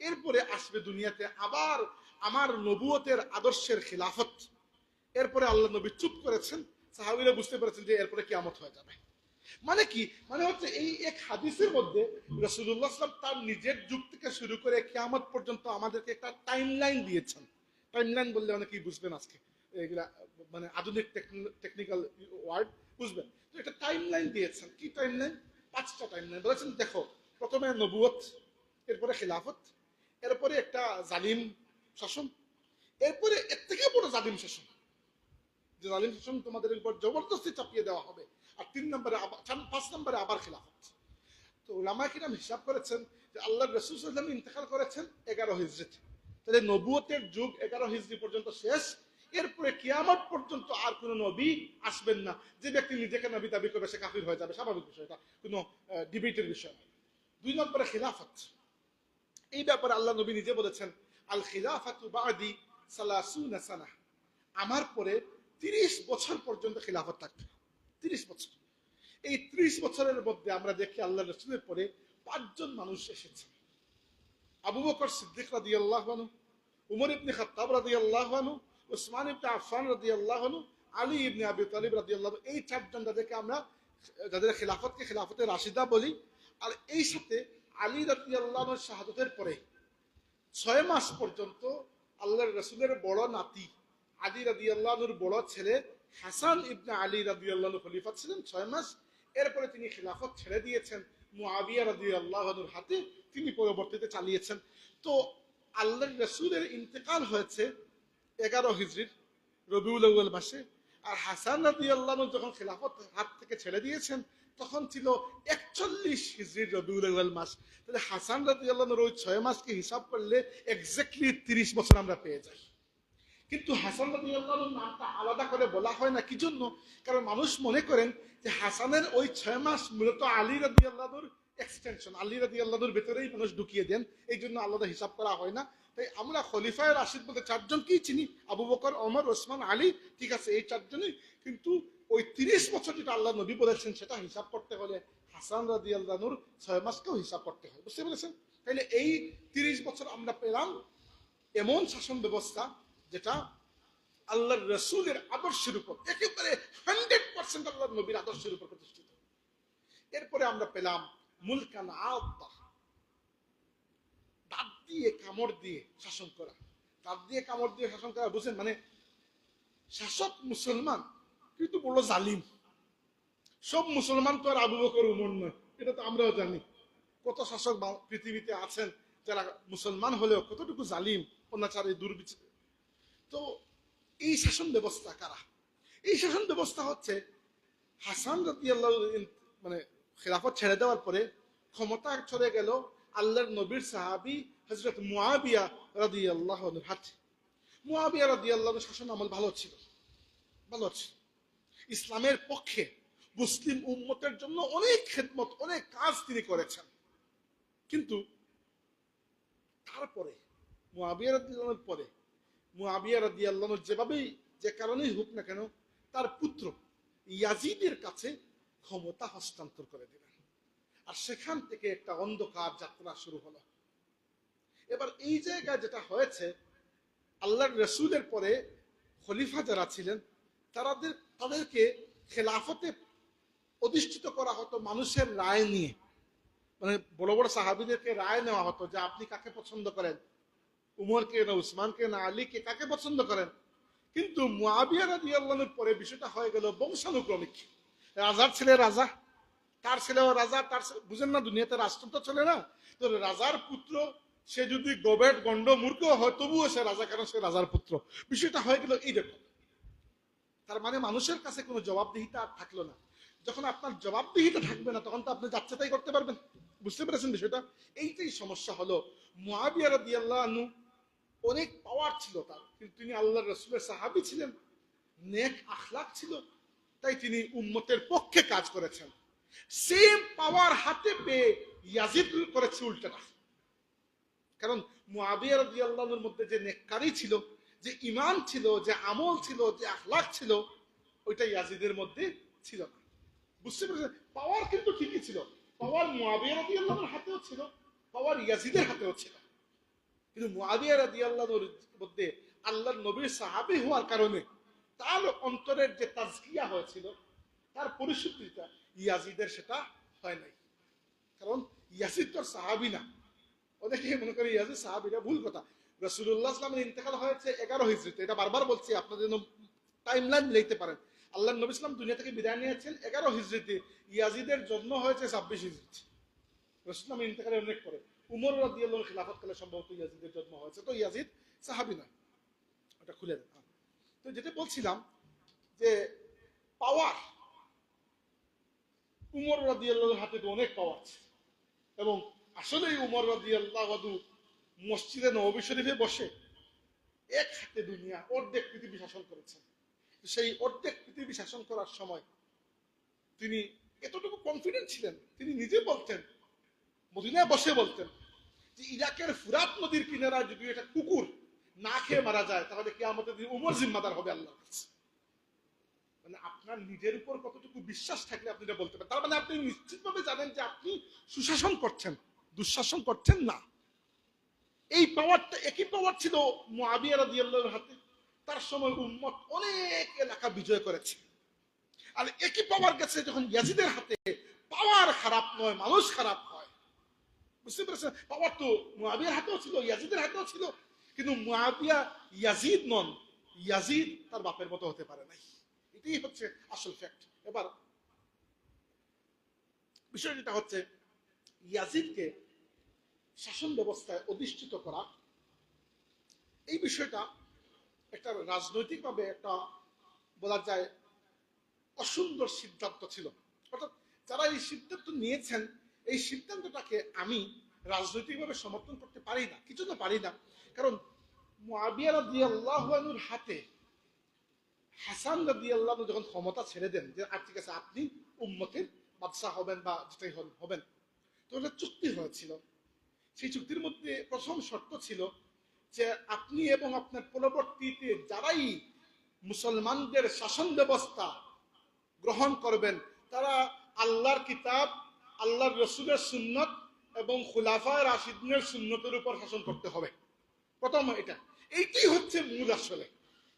এরপরে আসবে দুনিয়াতে আবার আমার নবুয়তের আদর্শের খিলাফত। এরপরে আল্লাহ নবী চুপ করেছেন, সাহাবীরা বুঝতে পেরেছেন যে এরপরে কিয়ামত হয়ে যাবে। মানে কি? মানে হচ্ছে এই এক হাদিসের মধ্যে রাসূলুল্লাহ সাল্লাল্লাহু আলাইহি ওয়াসাল্লাম তার নিজের যুগ থেকে শুরু করে কিয়ামত পর্যন্ত আমাদেরকে একটা টাইমলাইন দিয়েছেন। টাইমলাইন বললে অনেকেই বুঝবেন আজকে, এগুলা মানে আধুনিক টেকনিক্যাল ওয়ার্ড, বুঝবেন। তো এটা টাইমলাইন দিয়েছেন। কি টাইমলাইন? 5টা টাইমলাইন বলেছেন। দেখো, প্রথমে নবুয়ত, এরপরে খিলাফত, এরপরে একটা জালিম শাসন, এরপরে এর থেকে বড় জালিম শাসন, যে জালিম শাসন তোমাদের উপর জবরদস্তি চাপিয়ে দেওয়া হবে। আর 5 নম্বরে আবার খিলাফত। তো উলামায়ে কিরাম হিসাব করেছেন যে আল্লাহর রাসূল সাল্লাল্লাহু আলাইহি ওয়াসাল্লাম ইন্তেকাল করেছেন 11 হিজরিতে। তাহলে নবুয়তের যুগ 11 হিজরি পর্যন্ত শেষ। এরপরে কিয়ামত পর্যন্ত আর কোন নবী আসবেন না। যে ব্যক্তি নিজেকে নবী দাবি করবে সে কাফির হয়ে যাবে, স্বাভাবিক বিষয়, এটা কোনো ডিবেটের বিষয় নয়। 2 নম্বরে খিলাফত। এই ব্যাপারে আল্লাহ নবী নিজে বলেছেন, আল খিলাফাতু বাদি 30 সানা। আমার পরে 30 বছর পর্যন্ত খিলাফত থাকবে। 30 বছর। এই 30 বছরের মধ্যে আমরা দেখি আল্লাহ রাসূলের পরে 5 জন মানুষ এসেছেন। আবু বকর সিদ্দিক রাদিয়াল্লাহু আনহু, উমর ইবনে খাত্তাব রাদিয়াল্লাহু আনহু, উসমান ইবনে আফফান রাদিয়াল্লাহু আনহু, আলী ইবনে আবি তালিব রাদিয়াল্লাহু আনহু। এই 4 জন যাদেরকে আমরা যাদের খিলাফতকে খিলাফতে রাশিদা বলি। আর এই সাথে আলী রাদিয়াল্লাহু আনহুর শাহাদাতের পরে 6 মাস পর্যন্ত আল্লাহর রাসূলের বড় নাতি আলী রাদিয়াল্লাহু আনহুর বড় ছেলে হাসান ইবনে আলী রাদিয়াল্লাহু আনহু খলিফা ছিলেন 6 মাস। এরপরে তিনি খিলাফত ছেড়ে দিয়েছেন মুআবিয়া রাদিয়াল্লাহু আনহুর হাতে, তিনি পরবর্তীতে চালিয়েছেন। তো আল্লাহর রাসূলের ইন্তেকাল হয়েছে 11 হিজরির রবিউল আউয়াল মাসে, আর হাসান রাদিয়াল্লাহু আনহু যখন খেলাফত হাত থেকে ছেড়ে দিয়েছেন তখন ছিল 41 হিজরির রবিউল আউয়াল মাস। তাহলে হাসান রাদিয়াল্লাহু আনহুর ওই 6 মাসকে হিসাব করলে এক্স্যাক্টলি 30 বছর আমরা পেয়ে যাই। কিন্তু হাসান রাদিয়াল্লাহু আনহুর নামটা আলাদা করে বলা হয় না, কি জন্য? কারণ মানুষ মনে করেন যে হাসানের ওই 6 মাস মূলত আলী রাদিয়াল্লাহু আনহুর এক্সটেনশন, আলী রাদিয়াল্লাহু আনহুর ভেতরেই মানুষ ঢুকিয়ে দেন, এই জন্য আলাদা হিসাব করা হয় না। তাই আমরা খলিফায়ে রাশিদ বলতে 4 জনকেই চিনি, আবু বকর, ওমর, ওসমান, আলী, ঠিক আছে, এই 4 জনই। কিন্তু ওই 30 বছর যেটা আল্লাহ নবী বলেছেন সেটা হিসাব করতে হলে হাসান রাদিয়াল্লাহু আনহুর 6 মাসকেও হিসাব করতে হয়, বুঝতে পেরেছেন? তাইলে এই 30 বছর আমরা পেলাম এমন শাসন ব্যবস্থা যেটা আল্লাহর রসুলের আদর্শের উপর একেবারে 100% আল্লাহর নবীর আদর্শের উপর প্রতিষ্ঠিত। এরপরে আমরা পেলাম মুলকান আওতা, দাঁত দিয়ে কামড় দিয়ে শাসন করা। দাঁত দিয়ে কামড় দিয়ে শাসন করা বুঝেন? মানে শাসক মুসলমান কিন্তু বড় জালিম। সব মুসলমান তো আর আবু বকর উমর নয়, এটা তো আমরাও জানি। কত শাসক পৃথিবীতে আছেন যারা মুসলমান হলেও কতটুকু জালিম, অনাচারী, দুর্বিচার। তো এই শাসন ব্যবস্থা কারা? এই শাসন ব্যবস্থা হচ্ছে হাসান রাদিয়াল্লাহু মানে খেলাফত ছেড়ে দেওয়ার পরে ক্ষমতা চলে গেল আল্লাহর নবীর সাহাবী হযরত মুয়াবিয়া রাদিয়াল্লাহু আনহুর হাতে। মুয়াবিয়া রাদিয়াল্লাহু আনহুর শাসন আমল ভালো ছিল, ভালো ছিল। ইসলামের পক্ষে মুসলিম উম্মতের জন্য অনেক খেদমত, অনেক কাজ তিনি করেছেন। কিন্তু তারপরে মুয়াবিয়া রাদিয়াল্লাহু আনহুর পরে মুয়াবিয়া রাদিয়াল্লাহু আনহু যেভাবেই যে কারণেই হোক না কেন তার পুত্র ইয়াজিদের কাছে ক্ষমতা হস্তান্তর করে দিলেন। আর সেখান থেকে একটা অন্ধকার যাত্রা শুরু হলো। এবার এই জায়গায় যেটা হয়েছে, আল্লাহর রসুলের পরে খলিফা যারা ছিলেন তাদেরকে খেলাফতে অধিষ্ঠিত করা হতো মানুষের রায় নিয়ে। মানে বড় বড় সাহাবীদেরকে রায় নেওয়া হতো যে আপনি কাকে পছন্দ করেন, উমরকে না উসমানকে না আলীকে, কাকে পছন্দ করেন। কিন্তু মুয়াবিয়া রাদিয়াল্লাহু আনহুর পরে বিষয়টা হয়ে গেল বংশানুক্রমিক। রাজার ছেলে রাজা, তার ছেলেও রাজা, তার বুঝেন না, দুনিয়াতে রাষ্ট্র তো চলে না। তো রাজার পুত্র সে যদি গবেট গন্ড মূর্খ হয় তবুও সে রাজা, কারণ সে রাজার পুত্র। বিষয়টা হয়ে গেল এইরকম। তার মানে মানুষের কাছে কোনো জবাবদিহিতা আর থাকলো না। যখন আপনার জবাবদিহিতা থাকবে না তখন তো আপনি যাচ্ছে তাই করতে পারবেন, বুঝতে পেরেছেন বিষয়টা? এইটাই সমস্যা হলো। মুয়াবিয়া রাদিয়াল্লাহু আনহু অনেক পাওয়ার ছিল তার, কিন্তু তিনি আল্লাহর রাসূলের সাহাবী ছিলেন, নেক আখলাক ছিল, তাই তিনি উম্মতের পক্ষে কাজ করেছেন। সেম পাওয়ার হাতে পেয়ে ইয়াজিদ করেছে উল্টাটা। কারণ মুয়াবিয়া রাদিয়াল্লাহু আনহুর মধ্যে যে নেককারি ছিল, যে ঈমান ছিল, যে আমল ছিল, যে আখলাক ছিল, ওইটা ইয়াজিদের মধ্যে ছিল না, বুঝতে পেরেছেন? পাওয়ার কিন্তু ঠিকই ছিল, পাওয়ার মুয়াবিয়া রাদিয়াল্লাহু আনহুর হাতেও ছিল, পাওয়ার ইয়াজিদের হাতেও ছিল। কিন্তু মুয়াবিয়া রাদিয়াল্লাহু আনহুর মধ্যে আল্লাহর নবীর সাহাবী হওয়ার কারণে তার অন্তরের যে তাজকিয়া হয়েছিল, তার পরিশুদ্ধিটা ইয়াজিদের সেটা হয় নাই। কারণ ইয়াজিদ তো সাহাবী না। অনেকে মনে করে ইয়াজিদ সাহাবীরা, ভুল কথা। রাসূলুল্লাহ সাল্লাল্লাহু আলাইহি ওয়াসাল্লামের ইন্তেকাল হয়েছে 11 হিজরিতে, এটা বারবার বলছি আপনাদের জন্য টাইমলাইন মিলাইতে পারেন। আল্লাহর নবী সাল্লাল্লাহু দুনিয়া থেকে বিদায় নিয়েছেন 11 হিজরিতে, ইয়াজিদের জন্ম হয়েছে 26 হিজরিতে, রাসূলুল্লাহ ইন্তেকালের অনেক পরে। উমর রাদিয়াল্লাহু আনহু খিলাফত কালে সম্ভবত ইয়াজিদের জন্ম হয়েছে, তো ইয়াজিদ সাহাবী না। এটা খুলে দেন। তো যেটা বলছিলাম যে পাওয়ার, উমর রাদিয়াল্লাহুর হাতে তো অনেক পাওয়ার আছে, এবং আসলেই উমর রাদিয়াল্লাহু আনহু মসজিদে নববী শরীফে বসে এক হাতে দুনিয়া অর্ধেক পৃথিবী শাসন করেছেন। সেই অর্ধেক পৃথিবী শাসন করার সময় তিনি এতটুকু কনফিডেন্ট ছিলেন, তিনি নিজে বলতেন, মদিনায় বসে বলতেন যে ইরাকের ফুরাত নদীর কিনারায় যদি একটা কুকুর না খেয়ে মারা যায় তাহলে কিয়ামতের দিন উমর জিম্মাদার হবে আল্লাহর কাছে। মানে আপনার নিজের উপর কতটুকু বিশ্বাস থাকলে আপনি এটা বলতে পারেন। তার মানে আপনি নিশ্চিতভাবে জানেন যে আপনি সুশাসন করছেন, দুঃশাসন করছেন না। এই পাওয়ারটা, একই পাওয়ার ছিল মুয়াবিয়া রাদিয়াল্লাহুর হাতে। তার সময় উম্মত অনেক এলাকা বিজয় করেছে। আর একই পাওয়ার গেছে যখন ইয়াজিদের হাতে। পাওয়ার খারাপ নয়, মানুষ খারাপ হয়, বুঝতে পেরেছেন? পাওয়ার তো মুয়াবিয়ার হাতেও ছিল, ইয়াজিদের হাতেও ছিল, কিন্তু মুয়াবিয়া ইয়াজিদ নন, ইয়াজিদ তার বাপের মতো হতে পারে নাই। এটাই হচ্ছে আসল ফ্যাক্ট। এবার বিষয় যেটা হচ্ছে, ইয়াজিদকে শাসন ব্যবস্থায় অধিষ্ঠিত করা, এই বিষয়টা একটা রাজনৈতিকভাবে একটা বলা যায় অসুন্দর সিদ্ধান্ত ছিল। অর্থাৎ যারা এই সিদ্ধান্ত নিয়েছেন, এই সিদ্ধান্তটাকে আমি রাজনৈতিকভাবে সমর্থন করতে পারি না, কিছু তো পারি না। কারণ মুআবিয়া রাদিয়াল্লাহু আনহুর হাতে হাসান রাদিয়াল্লাহু যখন ক্ষমতা ছেড়ে দেন যে ঠিক আছে আপনি উম্মতের বাদশা হবেন বা যেটাই হবেন, তো এটা চুক্তি হয়েছিল। সেই চুক্তির মধ্যে প্রথম শর্ত ছিল যে আপনি এবং আপনার পরবর্তীতে যারাই মুসলমানদের শাসন ব্যবস্থা গ্রহণ করবেন তারা আল্লাহর কিতাব, আল্লাহর রসুলের সুন্নত এবং খুলাফায়ে রাশিদিনের সুন্নতের উপর শাসন করতে হবে। প্রথম এইটাই হচ্ছে মূল। আসলে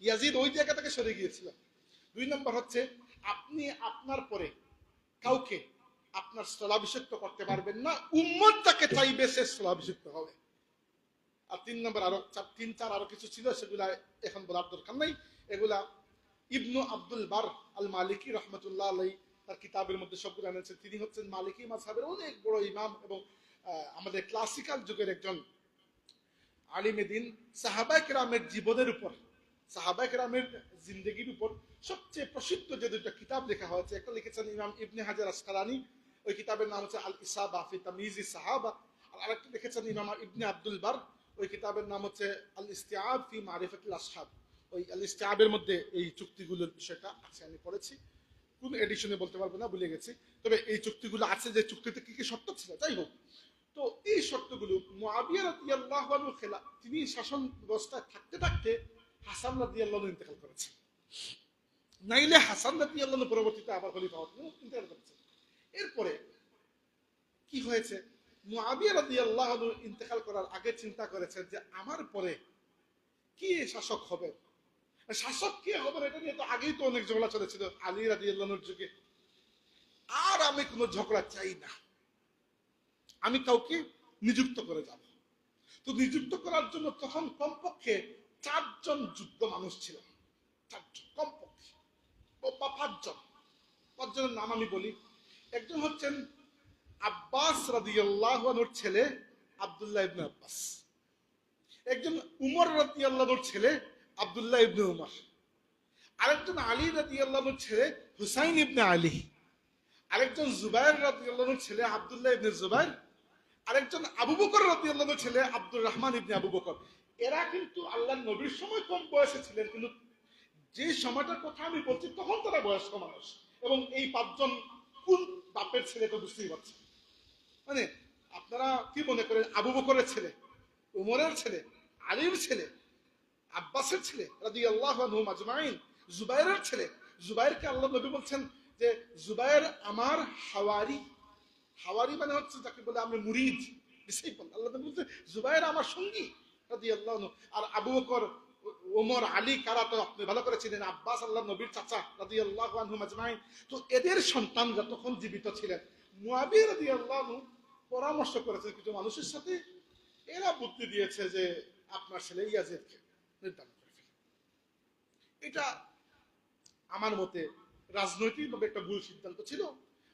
ইয়াজিদ ওই জায়গা থেকে সরে গিয়েছিল। 2 নম্বর হচ্ছে আপনি আপনার পরে কাউকে আপনার স্থলাভিষিক্ত করতে পারবেন না, উম্মত যাকে চাইবে সে স্থলাভিষিক্ত হবে। আর 3 নম্বর আরো 3-4 আরো কিছু ছিল, সেগুলা এখন বলার দরকার নাই। এগুলা ইবনু আব্দুল বার আল মালিকি রহমতুল্লাহ আলাই তার কিতাবের মধ্যে সবগুলো এনেছেন। তিনি হচ্ছেন মালিকি মাযহাবের অনেক বড় ইমাম এবং আমাদের ক্লাসিক্যাল যুগের একজন আলিমে দ্বীন। সাহাবায়ে কেরামের জীবনের উপর, সাহাবায়ে কেরামের জিন্দেগির উপর সবচেয়ে প্রসিদ্ধ যে দুটো কিতাব লেখা হয়েছে, একটা লিখেছেন ইমাম ইবনে হাজার আসকালানি, ওই কিতাবের নাম হচ্ছে আল ইসাবা ফি তাময়িজি সাহাবা। আর আরেকটা লিখেছেন ইমাম ইবনে আব্দুল বার, ওই কিতাবের নাম হচ্ছে আল ইস্তিআব ফি মারিফাতিল আসহাব। ওই আল ইস্তিআবের মধ্যে এই চুক্তিগুলোর বিষয়টা আছে, আমি পড়েছি। কোন এডিশনে বলতে পারবো না, ভুলে গেছি। তবে এই চুক্তিগুলো আছে, যে চুক্তিতে কি কি শর্ত ছিল। যাই হোক, তো এই শর্তগুলো মুআবিয়া রাদিয়াল্লাহু আনহু তিনি শাসন ব্যবস্থায় থাকতে থাকতে হাসান রাদিয়াল্লাহু আনহু ইন্তেকাল করেছেন। নাইলে হাসান রাদিয়াল্লাহু আনহু পরবর্তীতে আবার খলিফা হতেন, ইন্তেকাল করেছেন। এরপরে কি হয়েছে, মুআবিয়া রাদিয়াল্লাহু আনহু ইন্তেকাল করার আগে চিন্তা করেছেন যে আমার পরে কি শাসক হবে, শাসক কে হবে, এটা নিয়ে তো আগেই তো অনেক ঝগড়া চলেছিল আলী রাদিয়াল্লাহু আনহুর যুগে। আর আমি কোনো ঝগড়া চাই না, আমি কাউকে নিযুক্ত করে যাব। তো নিযুক্ত করার জন্য তখন কমপক্ষে 4 জন যোগ্য মানুষ ছিল, 4 জন কমপক্ষে, বা 5 জন। 5 জনের নাম আমি বলি। একজন হচ্ছেন আব্বাস রাদিয়াল্লাহু আনহুর ছেলে আব্দুল্লাহ ইবনে আব্বাস, একজন উমর রাদিয়াল্লাহু আনহুর ছেলে আব্দুল্লাহ ইবনে উমর, আরেকজন আলী রাদিয়াল্লাহু আনহুর ছেলে হুসাইন ইবনে আলী, আরেকজন জুবাইর রাদিয়াল্লাহু আনহুর ছেলে আব্দুল্লাহ ইবনে জুবাইর, আরেকজন আবু বকর রাদিয়াল্লাহু আনহুর ছেলে আব্দুর রহমান ইবনে আবু বকর। এরা কিন্তু আল্লাহর নবীর সময় কম বয়সে ছিলেন, কিন্তু যে সময়টার কথা আমি বলছি তখন তারা বয়স্ক মানুষ। এবং এই 5 জন কোন বাপের ছেলে তো বুঝতেই পারছেন। মানে আপনারা কি মনে করেন, আবু বকরের ছেলে, উমরের ছেলে, আলীর ছেলে, আব্বাসের ছেলে রাদিয়াল্লাহু আনহুম আজমাইন, জুবাইরের ছেলে। জুবাইরকে আল্লাহ নবী বলছেন যে জুবাইর আমার হাওয়ারি। হাওয়ারি মানে হচ্ছে যাকে বলে আমরা মুরিদ, ডিসাইপল। আল্লাহ নবী বলছেন জুবাইর আমার সঙ্গী রাদিয়াল্লাহু আনহু। আর আবু বকর, ওমর, আলী কারা তো আপনি ভালো করে চিনেন, আব্বাস আল্লাহ নবীর চাচা রাদিয়াল্লাহু আনহুম আজমাইন। তো এদের সন্তানরা তখন জীবিত ছিলেন। মুআবিয়া রাদিয়াল্লাহু আনহু পরামর্শ করেছেন কিছু মানুষের সাথে, এরা বুদ্ধি দিয়েছে যে আপনার ছেলে ইয়াজিদকে নির্ধারণ করে ফেলে। এটা আমার মতে রাজনৈতিকভাবে একটা ভুল সিদ্ধান্ত ছিল।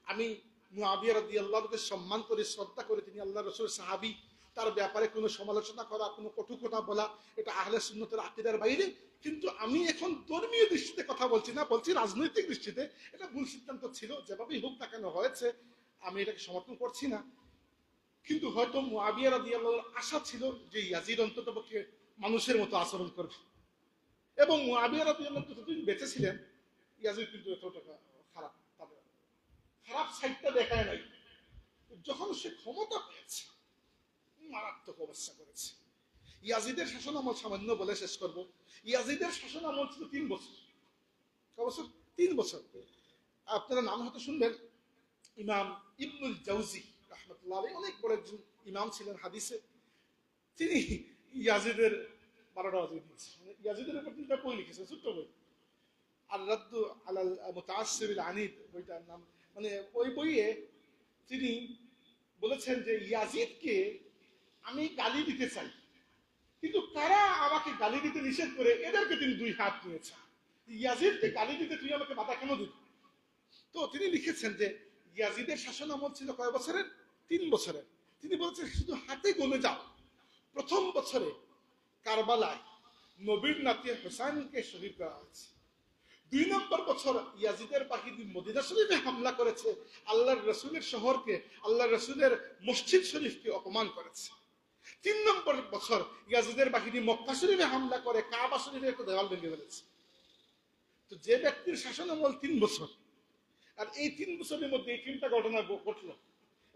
আমি মুআবিয়া রাদিয়াল্লাহুকে সম্মান করে, শ্রদ্ধা করে, তিনি আল্লাহর রাসূলের সাহাবী, তার ব্যাপারে কোনো সমালোচনা করা, কোনো কটু কথা বলা, এটা আহলে সুন্নতের আকীদার বাইরে। কিন্তু আমি এখন ধর্মীয় দৃষ্টিতে কথা বলছি না, বলছি রাজনৈতিক দৃষ্টিতে এটা ভুল সিদ্ধান্ত ছিল। যেভাবেই হোক না কেন হয়েছে, আমি এটাকে সমর্থন করছি না। কিন্তু হয়তো মুআবিয়া রাদিয়াল্লাহুর আশা ছিল যে ইয়াজিদ অন্ততপক্ষে মানুষের মতো আচরণ করবে। এবং মুআবিয়া রাদিয়াল্লাহু যতদিন বেঁচে ছিলেন, ইয়াজিদ কিন্তু এতটা খারাপ, তাদের খারাপ সাইডটা দেখায় নাই। যখন সে ক্ষমতা পেয়েছে, মারাত্মক অবস্থা করেছে। ইয়াজিদের শাসন আমল সামান্য বলে শেষ করব। ইয়াজিদের শাসন আমল ছিল 3 বছর। অবশ্য 3 বছর। আপনারা নাম হয়তো শুনবেন, ইমাম ইবনুল জাওজি রাহমাতুল্লাহ আলাইহি, অনেক বড় একজন ইমাম ছিলেন হাদিসে। তিনি ইয়াজিদের 12টা ওয়াজিব দিয়েছেন। ইয়াজিদের উপর 3টা বই লিখেছেন, ছোট্ট বই। আর রাদ্দু আলাল মুতাআসসিবিল আনিদ বইটার নাম। মানে ওই বইয়ে তিনি বলেছেন যে ইয়াজিদকে আমি গালি দিতে চাই, কিন্তু কারা আমাকে গালি দিতে নিষেধ করে, এদেরকে তিনি 2 হাত নিয়েছেন। ইয়াজিদকে গালি দিতে তুই আমাকে বাধা কেন দিবি? তো তিনি লিখেছেন যে ইয়াজিদের শাসন আমল ছিল কয় বছরের? 3 বছরের। তিনি বলছেন শুধু হাতে গুনে যাও, প্রথম বছরে কারবালায় নবীর নাতি হোসেনকে শহীদ করা হয়েছে। 2 নম্বর বছর ইয়াজিদের বাহিনী মদিনা শরীফে হামলা করেছে, আল্লাহর রসুলের শহরকে, আল্লাহর রসুলের মসজিদ শরীফকে অপমান করেছে। 3 নম্বর বছর ইয়াজিদের বাহিনী মক্কা শরীফে হামলা করে কাবা শরীফে একটা দেওয়াল ভেঙে ফেলেছে। তো যে ব্যক্তির শাসনামল 3 বছর, আর এই 3 বছরের মধ্যে এই 3টা ঘটনা ঘটলো,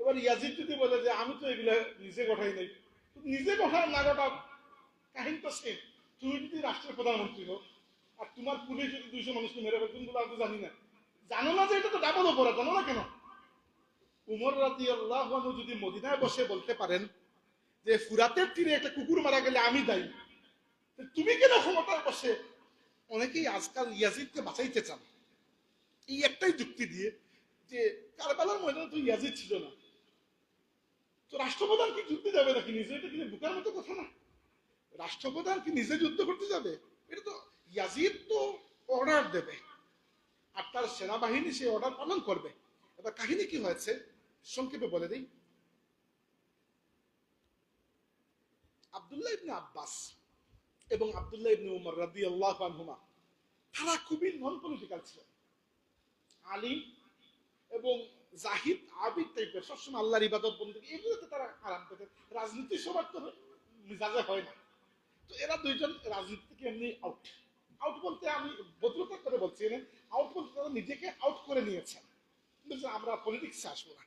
এবার ইয়াজিদ যদি বলে যে আমি তো এগুলা নিজে ঘটাই নাই, নিজে ঘটা না ঘটা কাহিনী তো সেম। তুমি যদি রাষ্ট্রের প্রধানমন্ত্রী হোক আর তোমার পুলিশ যদি 200 মানুষকে মেরে ফেলতেন বলে আমি জানি না, জানো না যে এটা তো ডাবল অপরাধ, জানো না কেন? উমর রাদিয়াল্লাহু আনহু যদি মদিনায় বসে বলতে পারেন যে ফুরাতের তীরে একটা কুকুর মারা গেলে আমি দায়ী, তুমি কেন ক্ষমতায় বসে? অনেকেই আজকাল ইয়াজিদকে বাঁচাইতে চান এই একটাই যুক্তি দিয়ে যে কারবালার ময়দানে তো ইয়াজিদ ছিল না, তো রাষ্ট্রপ্রধান কি যুদ্ধে যাবে নাকি? নিজে এটা কিন্তু বোকার মতো কথা না। রাষ্ট্রপ্রধান কি নিজে যুদ্ধ করতে যাবে? এটা তো ইয়াজিদ তো অর্ডার দেবে আর তার সেনাবাহিনী সেই অর্ডার পালন করবে। এবার কাহিনী কি হয়েছে সংক্ষেপে বলে দিই। আব্দুল্লাহ ইবনে আব্বাস এবং আব্দুল্লাহ ইবনে উমর রাদিয়াল্লাহু আনহুমা তারা খুবই নন পলিটিক্যাল ছিলেন, আলিম এবং জাহিদ আবিদ টাইপের, সবসময় আল্লাহর ইবাদত বন্দী, এগুলোতে তারা আরাম পেতেন। রাজনীতি সবার তো মিজাজে হয় না, তো এরা দুইজন রাজনীতি থেকে এমনি আউট। আউট বলতে আমি ভদ্রতা করে বলছি, আউট বলতে তারা নিজেকে আউট করে নিয়েছেন, আমরা পলিটিক্সে আসবো না।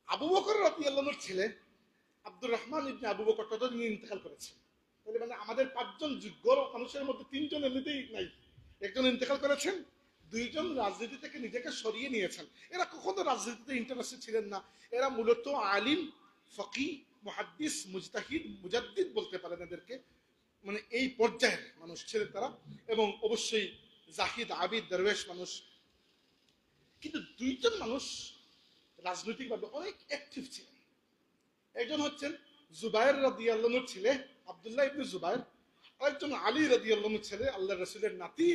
আবু বকর রাদিয়াল্লাহুর ছেলে আব্দুর রহমান ইবনে আবু বকর ততদিন ইন্তেকাল করেছে। তাহলে মানে আমাদের 5 জন যোগ্য মানুষের মধ্যে 3 জন এমনিতেই নাই, একজন ইন্তেকাল করেছেন, 2 জন রাজনীতি থেকে নিজেকে সরিয়ে নিয়েছেন। এরা কখনো রাজনীতিতে ইন্টারেস্টেড ছিলেন না, এরা মূলত আলিম, ফকি, মুহাদ্দিস, মুজতাহিদ, মুজাদ্দিদ বলতে পারেন এদেরকে, মানে এই পর্যায়ের মানুষ ছিলেন তারা, এবং অবশ্যই জাহিদ, আবিদ, দরবেশ মানুষ। কিন্তু 2 জন মানুষ রাজনৈতিকভাবে অনেক অ্যাক্টিভ ছিলেন। একজন হচ্ছেন জুবায়ের রাদিয়াল্লাহুর ছেলে আব্দুল্লাহ ইবনে জুবায়ের, আরেকজন আলী রাদিয়াল্লাহুর ছেলে আল্লাহর রাসূলের নাতি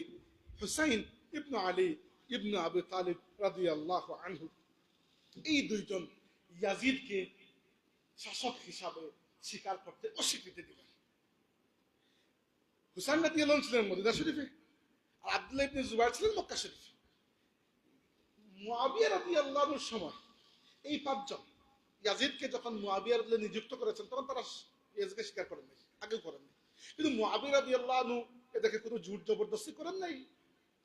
হুসাইন ইবনে আলী ইবনে আবু তালিব রাদিয়াল্লাহু আনহু। এই 2 জন ইয়াজিদকে শাসক হিসাবে স্বীকার করতে অস্বীকৃতি দিলেন। হুসাইন রাদিয়াল্লাহু ছিলেন মদিনা শরীফে আর আব্দুল্লাহ ইবনে জুবায়ের ছিলেন মক্কা শরীফে। মুআবিয়া রাদিয়াল্লাহুর সময় এই 5 জন ইয়াজিদকে যখন মুআবিয়া রাদিয়াল্লাহু নিযুক্ত করেছেন তখন তারা ইয়াজিদকে স্বীকার করেন নাই, আগেও করেন নাই। কিন্তু মুআবিয়া রাদিয়াল্লাহু এদেরকে কোনো জোর জবরদস্তি করেন নাই,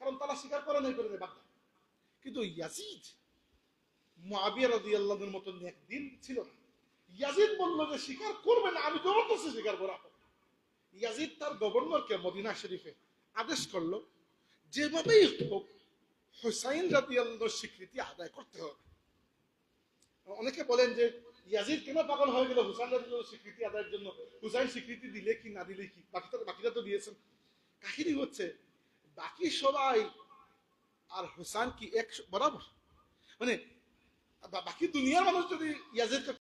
কারণ তারা স্বীকার করে নাই, করে বাধ্য। কিন্তু ইয়াজিদ মুআবিয়া রাদিয়াল্লাহুর মতো নেকদিন ছিল না। ইয়াজিদ বলল যে স্বীকার করবে না, আমি জবরদস্তি স্বীকার করাবো। ইয়াজিদ তার গভর্নরকে মদিনা শরীফে আদেশ করলো যেভাবেই হোক হুসাইন রাদিয়াল্লাহুর স্বীকৃতি আদায় করতে হবে। অনেকে বলেন যে ইয়াজিদ কেন পাগল হয়ে গেল হুসাইন রাদিয়াল্লাহুর স্বীকৃতি আদায়ের জন্য? হুসাইন স্বীকৃতি দিলে কি না দিলে কি, বাকিটা তো দিয়েছেন। কাহিনী হচ্ছে বাকি সবাই আর হুসাইন কি এক বরাবর? মানে বাকি দুনিয়ার মানুষ যদি ইয়াজিদকে